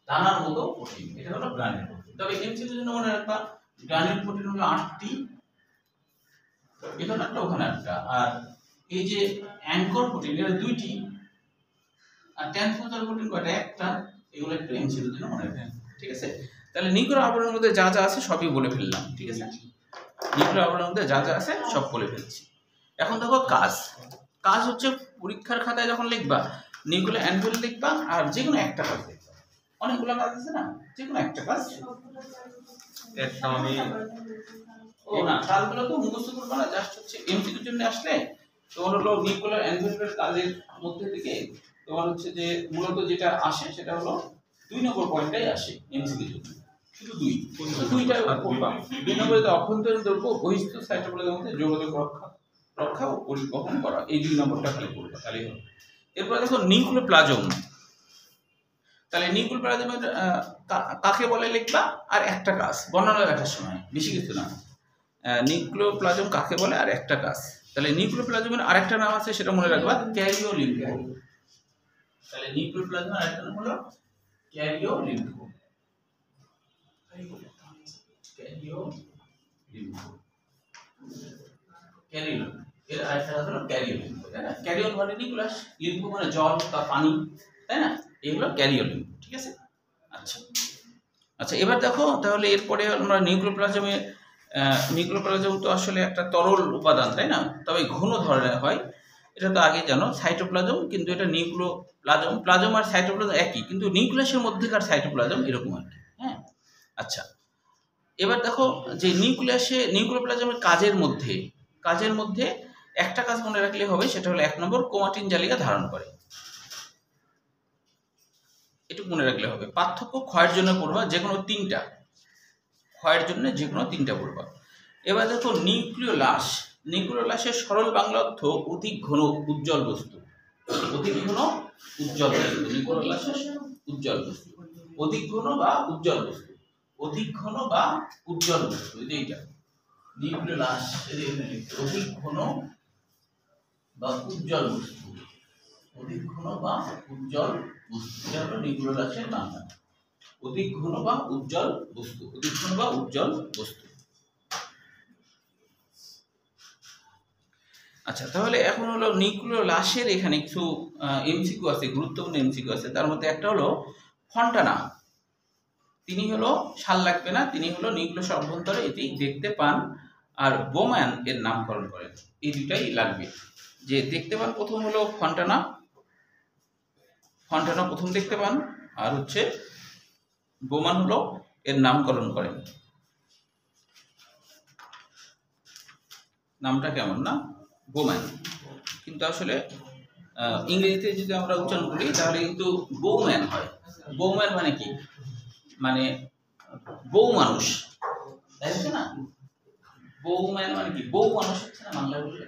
দানার মতো প্রোটিন, এটা হলো গ্রানিউল। তবে এমসিকিউর জন্য মনে রাখবা গ্রানিউল প্রোটিন হলো 8টি, এখানে একটা ওখানে একটা। আর এই যে অ্যাঙ্কর প্রোটিন, এর 2টি, আর ট্রান্সমিটার প্রোটিন কয়টা? একটা। এগুলো একটু এমসিকিউর জন্য মনে রাখবেন, ঠিক আছে? তাহলে নিউক্লিয়ার আবরণের মধ্যে যা যা আছে সবই বলে ফেললাম, ঠিক আছে? নিউক্লিয়ার আবরণের মধ্যে যা যা আছে সব বলে ফেলছি। এখন দেখো কাজ। কাজ হচ্ছে পরীক্ষার খাতায় যখন লিখবা নিউক্লিয়ার অ্যানভিল লিখবা আর যে কোনো একটা কাজ লিখবা। অনেকগুলো কাজ আছে না, যে কোনো একটা কাজ। একটা আমি ও না, কাজগুলো তো মুখস্থ করবা না, জাস্ট হচ্ছে এমসিকিউর জন্য আসলে তোমার হলো নিউক্লিয়ার অ্যানভিলের কাজের মধ্যে থেকে তোমার হচ্ছে যে মূলত যেটা আসে সেটা হলো 2 নম্বর পয়েন্টটাই আসে এমসিকিউর জন্য। শুধু দুইটা করবা। 2 নম্বরে তো অভ্যন্তরীণ দ্রব্য বহিস্থ সাইটোপ্লাজমের মধ্যে যোগাযোগ রক্ষা ও পরিবহন করা, এই 2 নম্বরটা খালি করবা, তাহলেই হবে। এরপর দেখো নিউক্লিওপ্লাজম। তাহলে নিউক্লিওপ্লাজমের কাকে বলে লিখবা আর একটা কাজ বর্ণনা লেখার সময়, বেশি কিছু না। নিউক্লিওপ্লাজম কাকে বলে আর একটা কাজ। তাহলে নিউক্লিওপ্লাজমের আরেকটা নাম আছে, সেটা মনে রাখবা, ক্যারিওলিম্ফো। তাহলে নিউক্লিওপ্লাজমের আরেকটা নাম হলো ক্যারিওলিম্ফো। ক্যারিওন এর আরেকটা হলো ক্যারিওলিম্ফো, তাই না? ক্যারিওন মানে নিউক্লিয়াস, লিম্ফো মানে জল বা পানি, তাই না? এগুলো ক্যারিওলিম্ফো, ঠিক আছে? আচ্ছা আচ্ছা, এবার দেখো তাহলে এরপরে আমরা নিউক্লিওপ্লাজম তো আসলে একটা তরল উপাদান, তাই না? তবে ঘন ধরনের হয়, এটা তো আগে জানো। সাইটোপ্লাজম, কিন্তু এটা প্লাজম আর সাইটোপ্লাজম একই, কিন্তু নিউক্লিয়াসের মধ্যেকার সাইটোপ্লাজম এরকম আর কি। হ্যাঁ, আচ্ছা, এবার দেখো যে নিউক্লিওপ্লাজমের কাজের মধ্যে একটা কাজ মনে রাখলে হবে, সেটা হলো 1 নম্বর ক্রোমাটিন জালিকা ধারণ করে। এটুকু মনে রাখলে হবে। পার্থক্য ক্ষয়ের জন্য পড়বা যে কোনো 3টা, ক্ষয়ের জন্য যে কোনো 3টা পড়বা। এবার দেখো নিউক্লিওলাসের সরল বাংলা অর্থ অধিক ঘন উজ্জ্বল বস্তু। অধিক ঘন উজ্জ্বল বস্তু, নিউক্লিওলাসের উজ্জ্বল বস্তু, অধিক ঘন বা উজ্জ্বল বস্তু, অধিক ঘন বা উজ্জ্বল বস্তু, এইটা নিউক্লিওলাস। অধিক ঘন বা উজ্জ্বল বস্তু, অধিক ঘন বা উজ্জ্বল বস্তু, এটা হলো নিউক্লিওলাসের বাংলা। অধিক ঘন বা উজ্জ্বল বস্তু, অধিক ঘন বা উজ্জ্বল বস্তু। আচ্ছা, তাহলে এখন হলো নিউক্লিওলাসের এখানে কিছু এমসিকিউ আছে, গুরুত্বপূর্ণ এমসিকিউ আছে। তার মধ্যে একটা হলো ফন্টানা। তিনি হলো, সাল লাগবে না, তিনি হলো নিউক্লিয়াসের অভ্যন্তরে এটি দেখতে পান আর বোম্যান এর নামকরণ করেন। এই দুটাই লাগবে। যে দেখতে পান প্রথম হলো ফন্টানা প্রথম দেখতে পান, আর হচ্ছে বোম্যান হলো এর নামকরণ করেন। নামটা কেমন না, বোম্যান, কিন্তু আসলে ইংরেজিতে যদি আমরা উচ্চারণ করি তাহলে কিন্তু বৌম্যান হয়। বৌম্যান মানে কি, মানে বউ মানুষ, তাই না? বৌম্যান মানে কি, বউ মানুষ হচ্ছে না বাংলা বললে,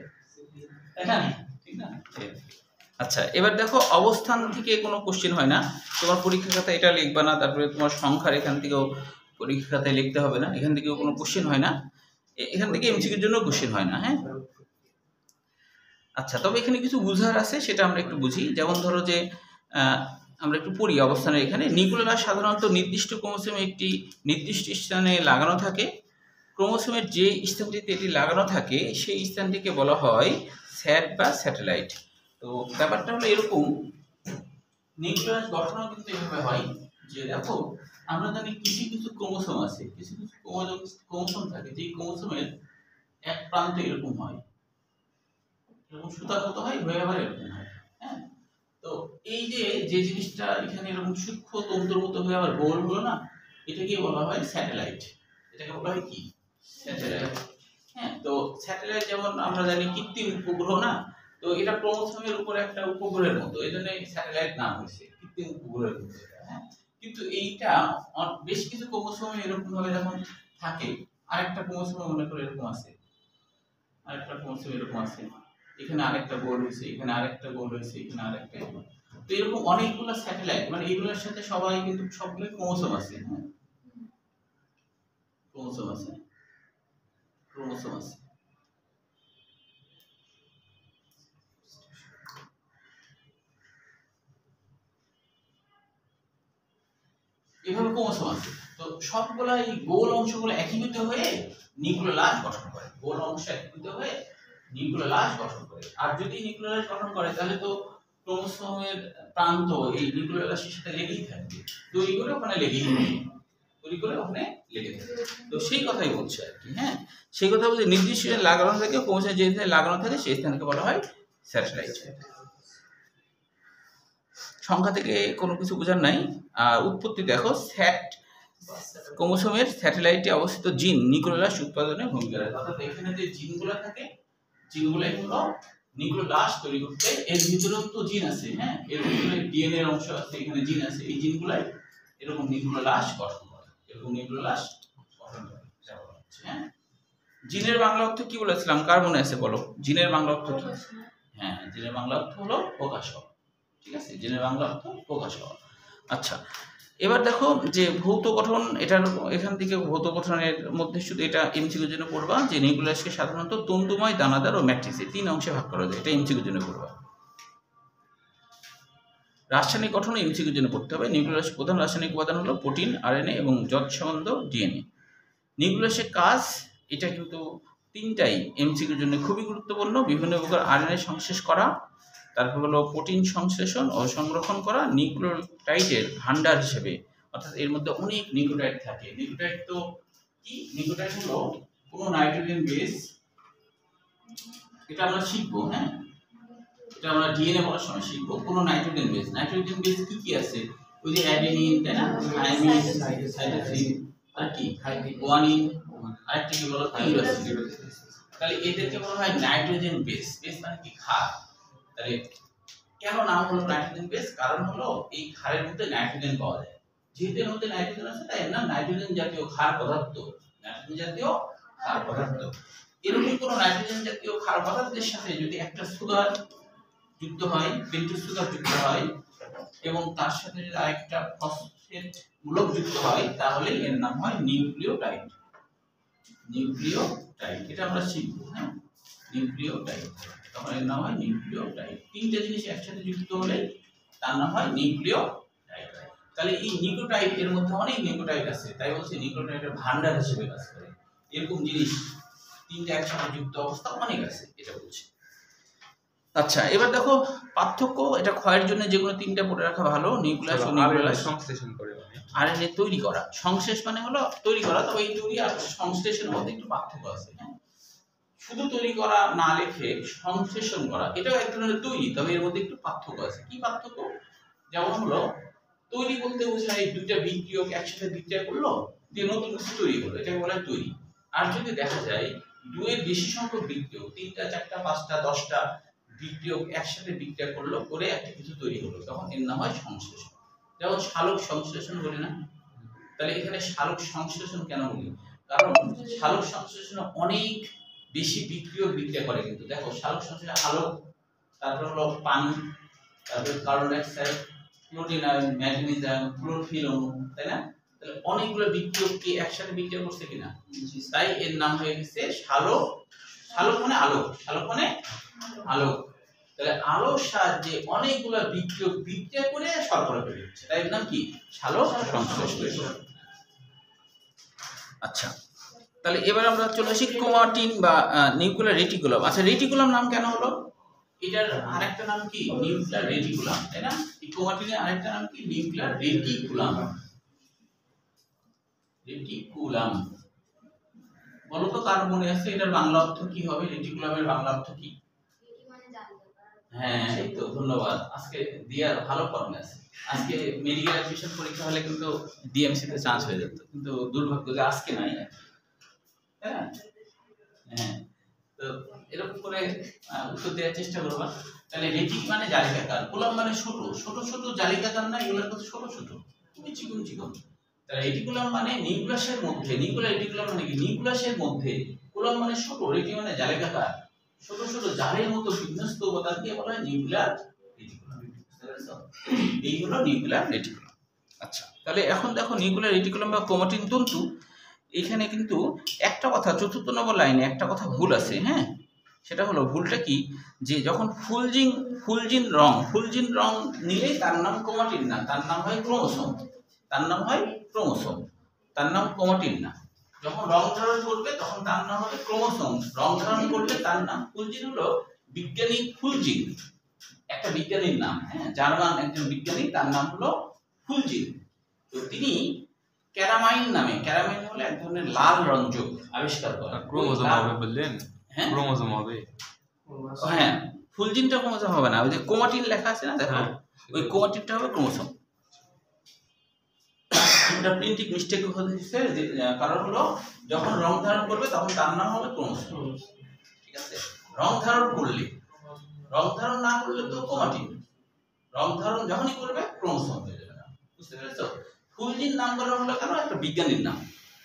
তাই না? ঠিক না? আচ্ছা, এবার দেখো অবস্থান থেকে কোনো কোশ্চেন হয় না, তোমার পরীক্ষা খাতায় এটা লিখবা না, তারপরে তোমার সংখ্যার এখান থেকেও পরীক্ষা খাতায় লিখতে হবে না, এখান থেকেও কোনো কোশ্চেন হয় না, এখান থেকে এমসিকিউর জন্য কোশ্চেন হয় না। হ্যাঁ, আচ্ছা, তবে এখানে কিছু বুঝার আছে, সেটা আমরা একটু বুঝি। যেমন ধরো যে আমরা একটু পড়ি অবস্থানের এখানে। নিউক্লিওলাস সাধারণত নির্দিষ্ট ক্রোমোসোমে একটি নির্দিষ্ট স্থানে লাগানো থাকে। ক্রোমোসোমের যে স্থানটিতে এটি লাগানো থাকে সেই স্থানটিকে বলা হয় স্যাট বা স্যাটেলাইট। তো ব্যাপারটা হলো এরকম, নিউক্লিয়াস গঠনও কিন্তু এভাবে হয় যে দেখো আমরা জানি কিছু কিছু ক্রোমোসোম আছে, কিছু কিছু ক্রোমোসোম থাকে, যে ক্রোমোসোমের এক প্রান্ত এরকম হয়, এরকম সুতার মতো হয়, হয়ে আবার এরকম হয়। হ্যাঁ, তো এই যে জিনিসটা এখানে এরকম সূক্ষ্ম তন্তুর মতো হয়ে আবার গোল হলো না, এটাকে বলা হয় স্যাটেলাইট। এটাকে বলা হয় কি, স্যাটেলাইট। হ্যাঁ, তো স্যাটেলাইট যেমন আমরা জানি কৃত্রিম উপগ্রহ না, তো এটা ক্রোমোসোমের উপরে একটা উপগ্রহের মতো, এই জন্য স্যাটেলাইট নাম হয়েছে, কৃত্রিম উপগ্রহের মতো। হ্যাঁ, কিন্তু এইটা বেশ কিছু ক্রোমোসোমে এরকম ভাবে যখন থাকে, আরেকটা ক্রোমোসোমে মনে করে এরকম আছে, আরেকটা ক্রোমোসোম এরকম আছে, এখানে আরেকটা গোল হয়েছে, এখানে আরেকটা গোল হয়েছে, এখানে আরেকটা, তো এরকম অনেকগুলো স্যাটেলাইট, মানে এগুলোর সাথে সবাই কিন্তু সবগুলো ক্রোমোসোম আছে। হ্যাঁ, ক্রোমোসোম আছে। এভাবে ক্রোমোসোম আছে, তো সবগুলা এই গোল অংশগুলো একীভূত হয়ে নিউক্লিওলাস গঠন করে। গোল অংশ একীভূত হয়ে নিউক্লিওলাস গঠন করে। আর যদি নিউক্লিওলাস গঠন করে তাহলে তো ক্রোমোসোমের প্রান্ত এই নিউক্লিয়ার রাশির সাথে লেগেই থাকবে, তৈরি করে ওখানে লেগেই থাকবে, তৈরি করে ওখানে লেগে থাকবে। তো সেই কথাই বলছে আর কি। হ্যাঁ, সেই কথা বলছে নির্দিষ্ট লাগানো থাকে, ক্রোমোসোমে যে স্থানে লাগানো থাকে সেই স্থানকে বলা হয় স্যাটেলাইট। সংখ্যা থেকে কোনো কিছু বোঝার নাই। উৎপত্তি দেখো, ক্রোমোসোমের স্যাটেলাইটে অবস্থিত জিন নিউক্লিয়াস উৎপাদনে ভূমিকা রাখে। অর্থাৎ এখানে যে জিনগুলো থাকে, জিনগুলাই হলো নিউক্লিয়াস তৈরি করতে। এর ভিতরেও তো জিন আছে, হ্যাঁ, এর ভিতরে ডিএনএ এর অংশ আছে, এখানে জিন আছে, এই জিনগুলাই এরকম নিউক্লিয়াস গঠন করে, এরকম নিউক্লিয়াস গঠন করে। হ্যাঁ, জিনের বাংলা অর্থ কি বলেছিলাম, কার মনে আছে বলো? জিনের বাংলা অর্থ কি? হ্যাঁ, জিনের বাংলা অর্থ হলো প্রকাশ হওয়া। ঠিক আছে, জিনের বাংলা অর্থ প্রকাশ হওয়া। আচ্ছা, এবার দেখো যে ভৌত গঠন, এটার এখান থেকে ভৌত গঠনের মধ্যে শুধু এটা এমসিকিউর জন্য পড়বা যে নিউক্লিয়াসকে সাধারণত তন্তুময়, দানাদার ও ম্যাট্রিক্সে 3 অংশে ভাগ করা যায়, এটা এমসিকিউর জন্য পড়বা। রাসায়নিক গঠন এমসিকিউর জন্য পড়তে হবে। নিউক্লিয়াসের প্রধান রাসায়নিক উপাদান হলো প্রোটিন, আরএনএ এবং যৎসম্বন্ধ ডিএনএ। নিউক্লিয়াসের কাজ, এটা কিন্তু 3টাই এমসিকিউর জন্য খুবই গুরুত্বপূর্ণ। বিভিন্ন প্রকার আরএনএ সংশ্লেষ করা, তারপর হলো প্রোটিন সংশ্লেষণ ও সংরক্ষণ করা, নিউক্লিওটাইডের ভান্ডার হিসেবে, অর্থাৎ এর মধ্যে অনেক নিউক্লিওটাইড থাকে। নিউক্লিওটাইড তো কি? নিউক্লিওটাইড হলো কোনো নাইট্রোজেন বেস, এটা আমরা শিখবো। হ্যাঁ, এটা আমরা ডিএনএ পড়ার সময় শিখবো। কোনো নাইট্রোজেন বেস, নাইট্রোজেন বেস কি কি আছে? ওই যে অ্যাডেনিন, তাই না, থাইমিন, সাইটোসিন, আর কি গুয়ানিন, আরেকটা কি বলো, ইউরাসিল। তাহলে এদেরকে বলা হয় নাইট্রোজেন বেস। বেস মানে কি? ক্ষার। তাহলে কেন নাম হলো নাইট্রোজেন বেস? কারণ হলো এই ক্ষারের মধ্যে নাইট্রোজেন পাওয়া যায়, যেহেতু এর মধ্যে নাইট্রোজেন আছে তাই এর নাম নাইট্রোজেন জাতীয় ক্ষার পদার্থ। নাইট্রোজেন জাতীয় ক্ষার পদার্থ। এরকম কোনো নাইট্রোজেন জাতীয় ক্ষার পদার্থের সাথে যদি একটা সুগার যুক্ত হয়, পেন্টোজ সুগার যুক্ত হয়, এবং তার সাথে যদি আরেকটা ফসফেট মূলক যুক্ত হয়, তাহলে এর নাম হয় নিউক্লিওটাইড। নিউক্লিওটাইড, এটা আমরা শিখবো। হ্যাঁ, নিউক্লিওটাইড, তখন এর নাম হয় নিউক্লিওটাইড। 3টে জিনিস একসাথে যুক্ত হলে তার নাম হয় নিউক্লিওটাইড। তাহলে এই নিউক্লিওটাইড, এর মধ্যে অনেক নিউক্লিওটাইড আছে, তাই বলছে নিউক্লিওটাইডের ভান্ডার হিসেবে কাজ করে। এরকম জিনিস 3টে একসাথে যুক্ত অবস্থা অনেক আছে, এটা বলছে। আচ্ছা, এবার দেখো পার্থক্য, এটা ক্ষয়ের জন্য যে কোনো 3টা পড়ে রাখা ভালো। নিউক্লিয়াস ও নিউক্লিয়াস সংশ্লেষণ করে, আরএনএ তৈরি করা, সংশ্লেষ মানে হলো তৈরি করা। তবে এই তৈরি আর সংশ্লেষের মধ্যে একটু পার্থক্য আছে। হ্যাঁ, শুধু তৈরি করা না লিখে সংশ্লেষণ করা, এটাও এক ধরনের তৈরি, তবে এর মধ্যে একটু পার্থক্য আছে। কি পার্থক্য? যেমন হলো তৈরি বলতে বোঝায় 2টা বিক্রিয়ক একসাথে বিক্রিয়া করলো, দিয়ে নতুন কিছু তৈরি হলো, এটাকে বলা হয় তৈরি। আর যদি দেখা যায় 2 এর বেশি সংখ্যক বিক্রিয়ক, 3টা 4টা 5টা 10টা বিক্রিয়ক একসাথে বিক্রিয়া করলো, করে একটা কিছু তৈরি হলো, তখন এর নাম হয় সংশ্লেষণ। যেমন সালোক সংশ্লেষণ বলি না? তাহলে এখানে সালোক সংশ্লেষণ কেন বলি? কারণ সালোক সংশ্লেষণে অনেক বেশি বিক্রিয়ক বিক্রিয়া করে। কিন্তু দেখো সালোক সংশ্লেষণে আলোক, তারপর হলো পানি, তারপর কার্বন ডাই অক্সাইড, ক্লোরিন আয়ন, ম্যাগনেসিয়াম আয়ন, ক্লোরোফিল অণু, তাই না? তাহলে অনেকগুলো বিক্রিয়ককে একসাথে বিক্রিয়া করছে কিনা, তাই এর নাম হয়ে গেছে সালোক। সালোক মানে আলোক, সালোক মানে আলোক। তাহলে আলোর সাহায্যে অনেকগুলো বিক্রিয়ক বিক্রিয়া করে সরবরাহ করে দিচ্ছে, তাই এর নাম কি? সালোক সংশ্লেষণ। আচ্ছা, তাহলে এবার আমরা চলে আসি ক্রোমাটিন বা নিউক্লিয়ার রেটিকুলাম। আচ্ছা, রেটিকুলাম নাম কেন হলো? এটার আরেকটা নাম কি? নিউক্লিয়ার রেটিকুলাম, তাই না? এই ক্রোমাটিনের আরেকটা নাম কি? Nuclear reticulum. রেটিকুলাম বলো তো, কার মনে আছে এটার বাংলা অর্থ কি হবে? রেটিকুলামের বাংলা অর্থ কি? হ্যাঁ, এই তো, ধন্যবাদ। আজকে দিয়ার ভালো ফর্মে আছে। আজকে মেডিকেল অ্যাডমিশন পরীক্ষা হলে কিন্তু ডিএমসি তে চান্স হয়ে যেত, কিন্তু দুর্ভাগ্য যে আজকে নাই। হ্যাঁ হ্যাঁ, তো এরকম করে উত্তর দেওয়ার চেষ্টা করবা। তাহলে রেটিক মানে জালিকাকার, কুলাম মানে ছোট ছোট ছোট জালিকাকার না, এগুলোর কথা ছোট ছোট, খুবই চিকন চিকন। তাহলে রেটিকুলাম মানে নিউক্লিয়াসের মধ্যে, নিউক্লিয়ার রেটিকুলাম মানে কি? নিউক্লিয়াসের মধ্যে, কুলাম মানে ছোট, রেটি মানে জালিকাকার, ছোট ছোট জালের মতো বিন্যস্ত উপাদানকে বলা হয় নিউক্লিয়ার রেটিকুলাম। এই হলো নিউক্লিয়ার রেটিকুলাম। আচ্ছা, তাহলে এখন দেখো নিউক্লিয়ার রেটিকুলাম বা ক্রোমাটিন তন্তু, এখানে কিন্তু একটা কথা 4র্থ নম্বর লাইনে একটা কথা ভুল আছে। হ্যাঁ, সেটা হলো, ভুলটা কি? যে যখন ফুলজিন রং নিলেই তার নাম ক্রোমাটিন না, তার নাম হয় ক্রোমোসোম। তার নাম হয় ক্রোমোসোম, তার নাম ক্রোমাটিন না। যখন রং ধারণ করবে তখন তার নাম হবে ক্রোমোসোম। রং ধারণ করলে তার নাম ফুলজিন, হলো বিজ্ঞানিক ফুলজিন। একটা বিজ্ঞানীর নাম, হ্যাঁ, জার্মান একজন বিজ্ঞানী, তার নাম হলো ফুলজিন। তো তিনি ক্যারামাইন নামে, ক্যারামাইন হলো এক ধরনের লাল রঞ্জক আবিষ্কার করেন। ক্রোমোজোম হবে বললেন? হ্যাঁ ক্রোমোজোম হবে। হ্যাঁ, ফুলজিনটা ক্রোমোজোম হবে না, ওই যে ক্রোমাটিন লেখা আছে না, দেখো হ্যাঁ। ওই ক্রোমাটিনটা হবে ক্রোমোজোম। এটা প্রিন্টিং মিস্টেক হচ্ছে, যে কারণ হলো যখন রং ধারণ করবে তখন তার নাম হবে ক্রোমোজোম, ঠিক আছে। রং ধারণ করলে, রং ধারণ না করলে তো ক্রোমাটিন, রং ধারণ যখনই করবে ক্রোমোজোম হয়ে যাবে না, বুঝতে পেরেছো? ফুলজিন নাম করা হলো কেন? একটা বিজ্ঞানীর নাম।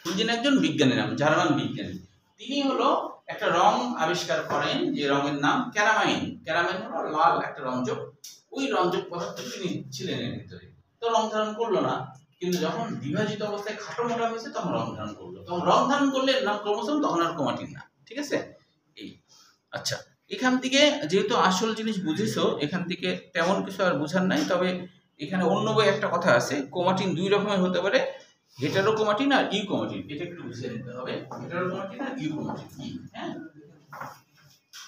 ফুলজিন একজন বিজ্ঞানীর নাম, জার্মান বিজ্ঞানী। তিনি হলো একটা রং আবিষ্কার করেন, যে রঙের নাম ক্যারামাইন। ক্যারামাইন হলো লাল একটা রঞ্জক, ওই রঞ্জক পদার্থ তিনি ছিলেন এর ভিতরে। তো রং ধারণ করলো না, কিন্তু যখন বিভাজিত অবস্থায় খাটো মোটা হয়েছে তখন রং ধারণ করলো। তখন রং ধারণ করলে এর নাম ক্রোমোজোম, তখন আর ক্রোমাটিন না, ঠিক আছে। এই আচ্ছা, এখান থেকে যেহেতু আসল জিনিস বুঝেছো, এখান থেকে তেমন কিছু আর বোঝার নাই। তবে এখানে অন্য বই একটা কথা আছে, ক্রোমাটিন দুই রকমের হতে পারে, হেটারোক্রোমাটিন আর ইউক্রোমাটিন। এটা একটু বুঝে নিতে হবে, হেটারোক্রোমাটিন আর ইউক্রোমাটিন কি, হ্যাঁ,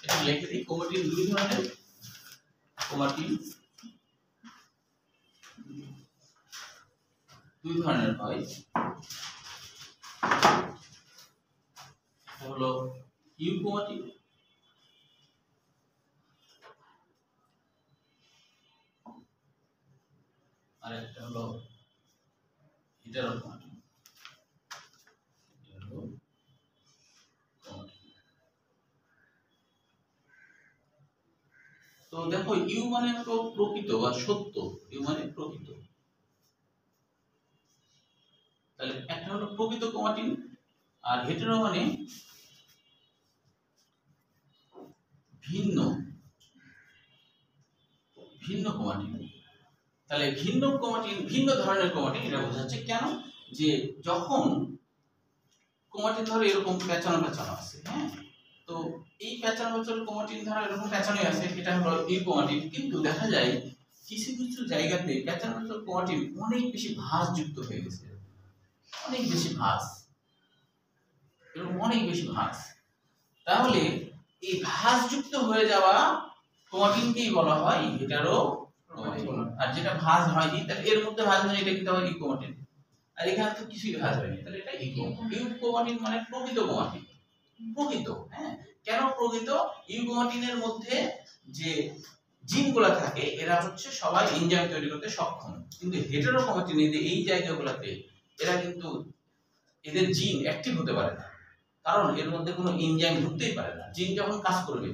এটা লিখে দিই। ক্রোমাটিন দুই ধরনের, ক্রোমাটিন দুই ধরনের হয়, হলো ইউক্রোমাটিন আর একটা হলো হেটারোক্রোমাটিন। তো দেখো, ইউ মানে তো প্রকৃত বা সত্য, ইউ মানে প্রকৃত। তাহলে একটা হলো প্রকৃত ক্রোমাটিন, আর হেটেরো মানে ভিন্ন, ভিন্ন ক্রোমাটিন। তাহলে ভিন্ন ক্রোমাটিন, ভিন্ন ধরনের ক্রোমাটিন, এটা বোঝাচ্ছে কেন, যে যখন ক্রোমাটিন ধরো এরকম পেঁচানো পেঁচানো আছে, হ্যাঁ, তো এই পেঁচানো পেঁচানো ক্রোমাটিন ধরো এরকম পেঁচানোই আছে, এটা হলো এই ক্রোমাটিন। কিন্তু দেখা যায় কিছু কিছু জায়গাতে পেঁচানো পেঁচানো ক্রোমাটিন অনেক বেশি ভাঁজযুক্ত হয়ে গেছে, অনেক বেশি ভাঁজ, এরকম অনেক বেশি ভাঁজ। তাহলে এই ভাঁজযুক্ত হয়ে যাওয়া ক্রোমাটিনকেই বলা হয় হেটারোক্রোমাটিন। আর যেটা ভাঁজ হয়নি, তাহলে এর মধ্যে ভাঁজ হয়নি, এটা কিন্তু হয় ইউক্রোমাটিন। আর এখানে তো কিছুই ভাঁজ হয়নি, তাহলে এটা ইউক্রোমাটিন মানে প্রকৃত ক্রোমাটিন, প্রকৃত। হ্যাঁ, কেন প্রকৃত? ইউক্রোমাটিনের মধ্যে যে জিনগুলো থাকে এরা হচ্ছে সবাই এনজাইম তৈরি করতে সক্ষম, কিন্তু হেটারোক্রোমাটিন এই জায়গাগুলোতে এরা কিন্তু, এদের জিন অ্যাক্টিভ হতে পারে না, কারণ এর মধ্যে কোনো এনজাইম ঢুকতেই পারে না। জিন যখন কাজ করবে,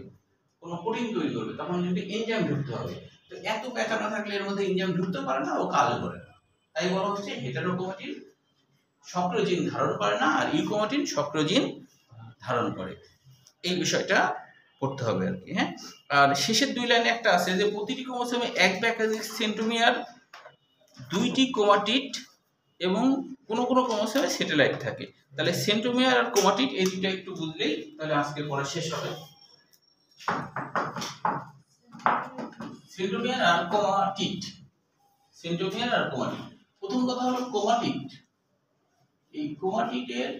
কোনো প্রোটিন তৈরি করবে, তখন কিন্তু এনজাইম ঢুকতে হবে। তো এত প্যাটার্ন থাকলে এর মধ্যে এনজাইম ঢুকতে পারে না, ও কাজ করে না। তাই বলা হচ্ছে হেটারোক্রোমাটিন সক্রিয় জিন ধারণ করে না, আর ইউক্রোমাটিন সক্রিয় জিন ধারণ করে। এই বিষয়টা পড়তে হবে আর কি, হ্যাঁ। আর শেষের দুই লাইনে একটা আছে যে প্রতিটি ক্রোমোসোমে এক বা একাধিক সেন্ট্রোমিয়ার, দুইটি ক্রোমাটিড এবং কোনো কোনো ক্রোমোসোমে স্যাটেলাইট থাকে। তাহলে সেন্ট্রোমিয়ার আর ক্রোমাটিড এই দুটো একটু বুঝলেই তাহলে আজকের পড়া শেষ হবে। সেন্ট্রোমিয়ার আর ক্রোমাটিড, সেন্ট্রোমিয়ার আর ক্রোমাটিড। প্রথম কথা হলো ক্রোমাটিড। এই ক্রোমাটিডের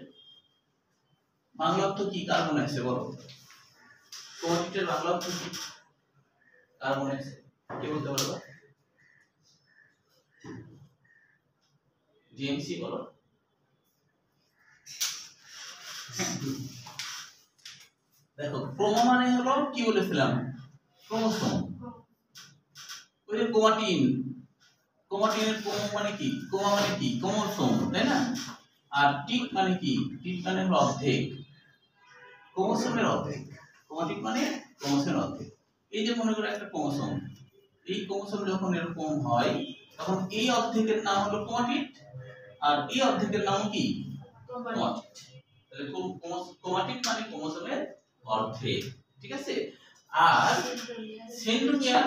বাংলা অর্থ কি, কার মনে আছে বলো? ক্রোমাটিডের বাংলা অর্থ কি, কার মনে আছে? কে বলতে পারবে? জিএমসি বলো। দেখো, ক্রোমো মানে হলো কি বলেছিলাম, ক্রোমোসোম। ওই যে ক্রোমাটিন, ক্রোমাটিনের ক্রোমো মানে কি, ক্রোমা মানে কি, ক্রোমোসোম, তাই না? আর টিক মানে কি, টিক মানে হলো অর্ধেক, ক্রোমোসোমের অর্ধেক। ক্রোমাটিক মানে ক্রোমোসোমের অর্ধেক। এই যে মনে করো একটা ক্রোমোসোম, এই ক্রোমোসোম যখন এরকম হয় তখন এই অর্ধেকের নাম হলো ক্রোমাটিড, আর এই অর্ধেকের নাম কি, ক্রোমাটিড। তাহলে ক্রোমাটিড মানে ক্রোমোসোমের অর্ধেক, ঠিক আছে। আর সেন্ট্রোমিয়ার,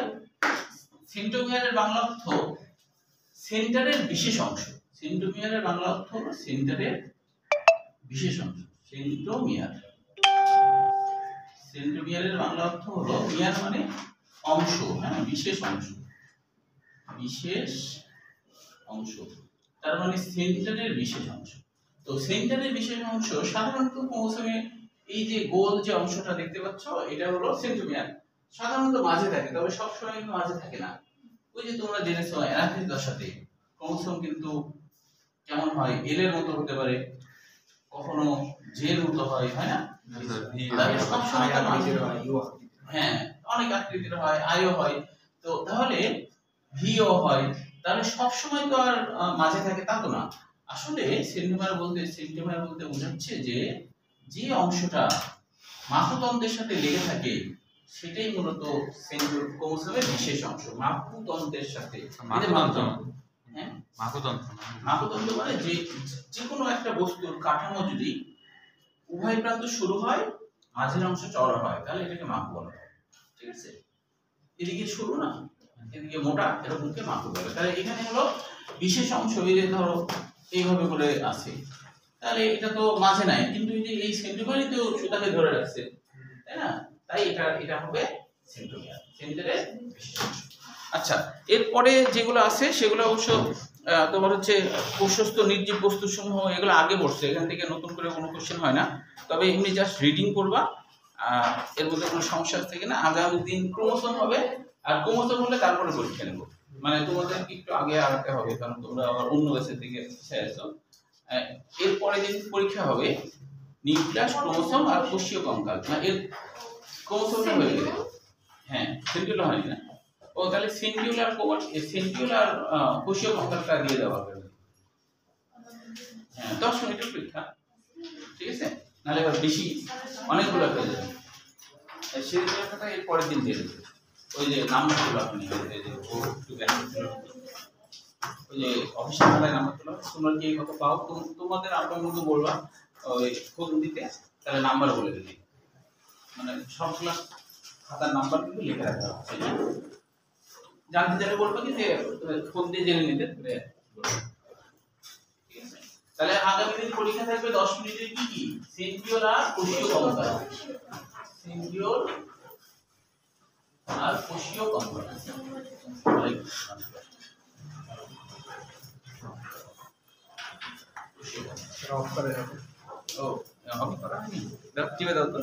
সেন্ট্রোমিয়ারের বাংলা অর্থ সেন্টারের বিশেষ অংশ। সেন্ট্রোমিয়ারের বাংলা অর্থ হলো সেন্টারের বিশেষ অংশ, সেন্ট্রোমিয়ার। সেন্ট্রোমিয়ারের বাংলা অর্থ হলো, মিয়ার মানে অংশ, হ্যাঁ, বিশেষ অংশ, বিশেষ অংশ, তার মানে সেন্টারের বিশেষ অংশ। তো সেন্টারের বিশেষ অংশ সাধারণত ক্রোমোসোমে এই যে গোল যে অংশটা দেখতে পাচ্ছ, এটা হলো সেন্ট্রোমিয়ার। সাধারণত মাঝে থাকে, তবে সবসময় কিন্তু মাঝে থাকে না। ওই যে তোমরা জেনেছো অ্যানাফিস দশাতে ক্রোমোসোম কিন্তু কেমন হয়, এল এর মতো হতে পারে, কখনো জের মতো হয়, হয় না? তাহলে সবসময় তো মাঝে হয়, হ্যাঁ অনেক আকৃতির হয়, আইও হয়। তো তাহলে ভিও হয়, তাহলে সবসময় তো আর মাঝে থাকে তা তো না। আসলে সেন্টিমিটার বলতে বোঝাচ্ছে যে যে অংশটা মাকুতন্ত্রের সাথে লেগে থাকে সেটাই মূলত ক্রোমোসোমের বিশেষ অংশ। মাকুতন্ত্রের সাথে, হ্যাঁ মাকুতন্ত্র মানে যে কোনো একটা বস্তুর কাঠামো যদি উভয় প্রান্ত শুরু হয়, মাঝের অংশ চওড়া হয়, তাহলে এটাকে মাকু বলা হয়। ঠিক আছে, এদিকে সরু না, এদিকে মোটা, এরকমকে মাকু বলে। তাহলে এখানে হলো বিশেষ অংশ, এই যে ধরো এইভাবে করে আছে, তাহলে এটা তো মাঝে নাই, কিন্তু এই যে এই সেন্টিমিটারই তো সুতাকে ধরে রাখছে, তাই না? তাই এটা হবে সেন্টিমিটারের বিশেষ অংশ। আচ্ছা, এরপরে যেগুলো আছে সেগুলো অবশ্য তোমার হচ্ছে কোষস্থ নির্জীব বস্তু সমূহ, এগুলো আগে পড়ছে, এখান থেকে নতুন করে কোনো কোশ্চেন হয় না। তবে এমনি জাস্ট রিডিং করবা, এর মধ্যে কোনো সমস্যা থেকে না। আগামী দিন ক্রোমোসোম হবে, আর ক্রোমোসোম হলে তারপরে পরীক্ষা নেব। মানে তোমাদের একটু আগে আগাতে হবে, কারণ তোমরা আবার অন্য ব্যাচের থেকে এসেছো। এরপরে দিন পরীক্ষা হবে নিউক্লিয়াস, ক্রোমোসোম আর কোষীয় কঙ্কাল। এর ক্রোমোসোমটা হয়ে গেলে, হ্যাঁ সেন্টিউলার হয়নি না, ও তাহলে সেন্টিউলার কোষীয় কঙ্কালটা দিয়ে দেওয়া হবে। হ্যাঁ 10 মিনিটের পরীক্ষা, ঠিক আছে? নাহলে এবার বেশি অনেকগুলো হয়ে যাবে, সেই পরীক্ষাটা এর পরের দিন দিয়ে দেবে। ওই যে নাম্বারগুলো আপনি এই যে ওই যে অফিসের বেলায় নাম্বারগুলো তোমরা কি কত পাও, তোমাদের আপনার মতো বলবা ওই ফোন দিতে, তাহলে নাম্বার বলে দিবি, মানে সবগুলো খাতার নাম্বার কিন্তু লিখে রাখা হবে। জানতে চাইলে বলবো কি যে ফোন দিয়ে জেনে নিতে, ঠিক আছে? তাহলে আগামী দিন পরীক্ষা থাকবে 10 মিনিটের কি কি, সেন্টিওল আর কোষীয় কঙ্কাল, সেন্টিওল আর কোষীয় কঙ্কাল। ও অফ করা হয়নি, দাও দাও তো।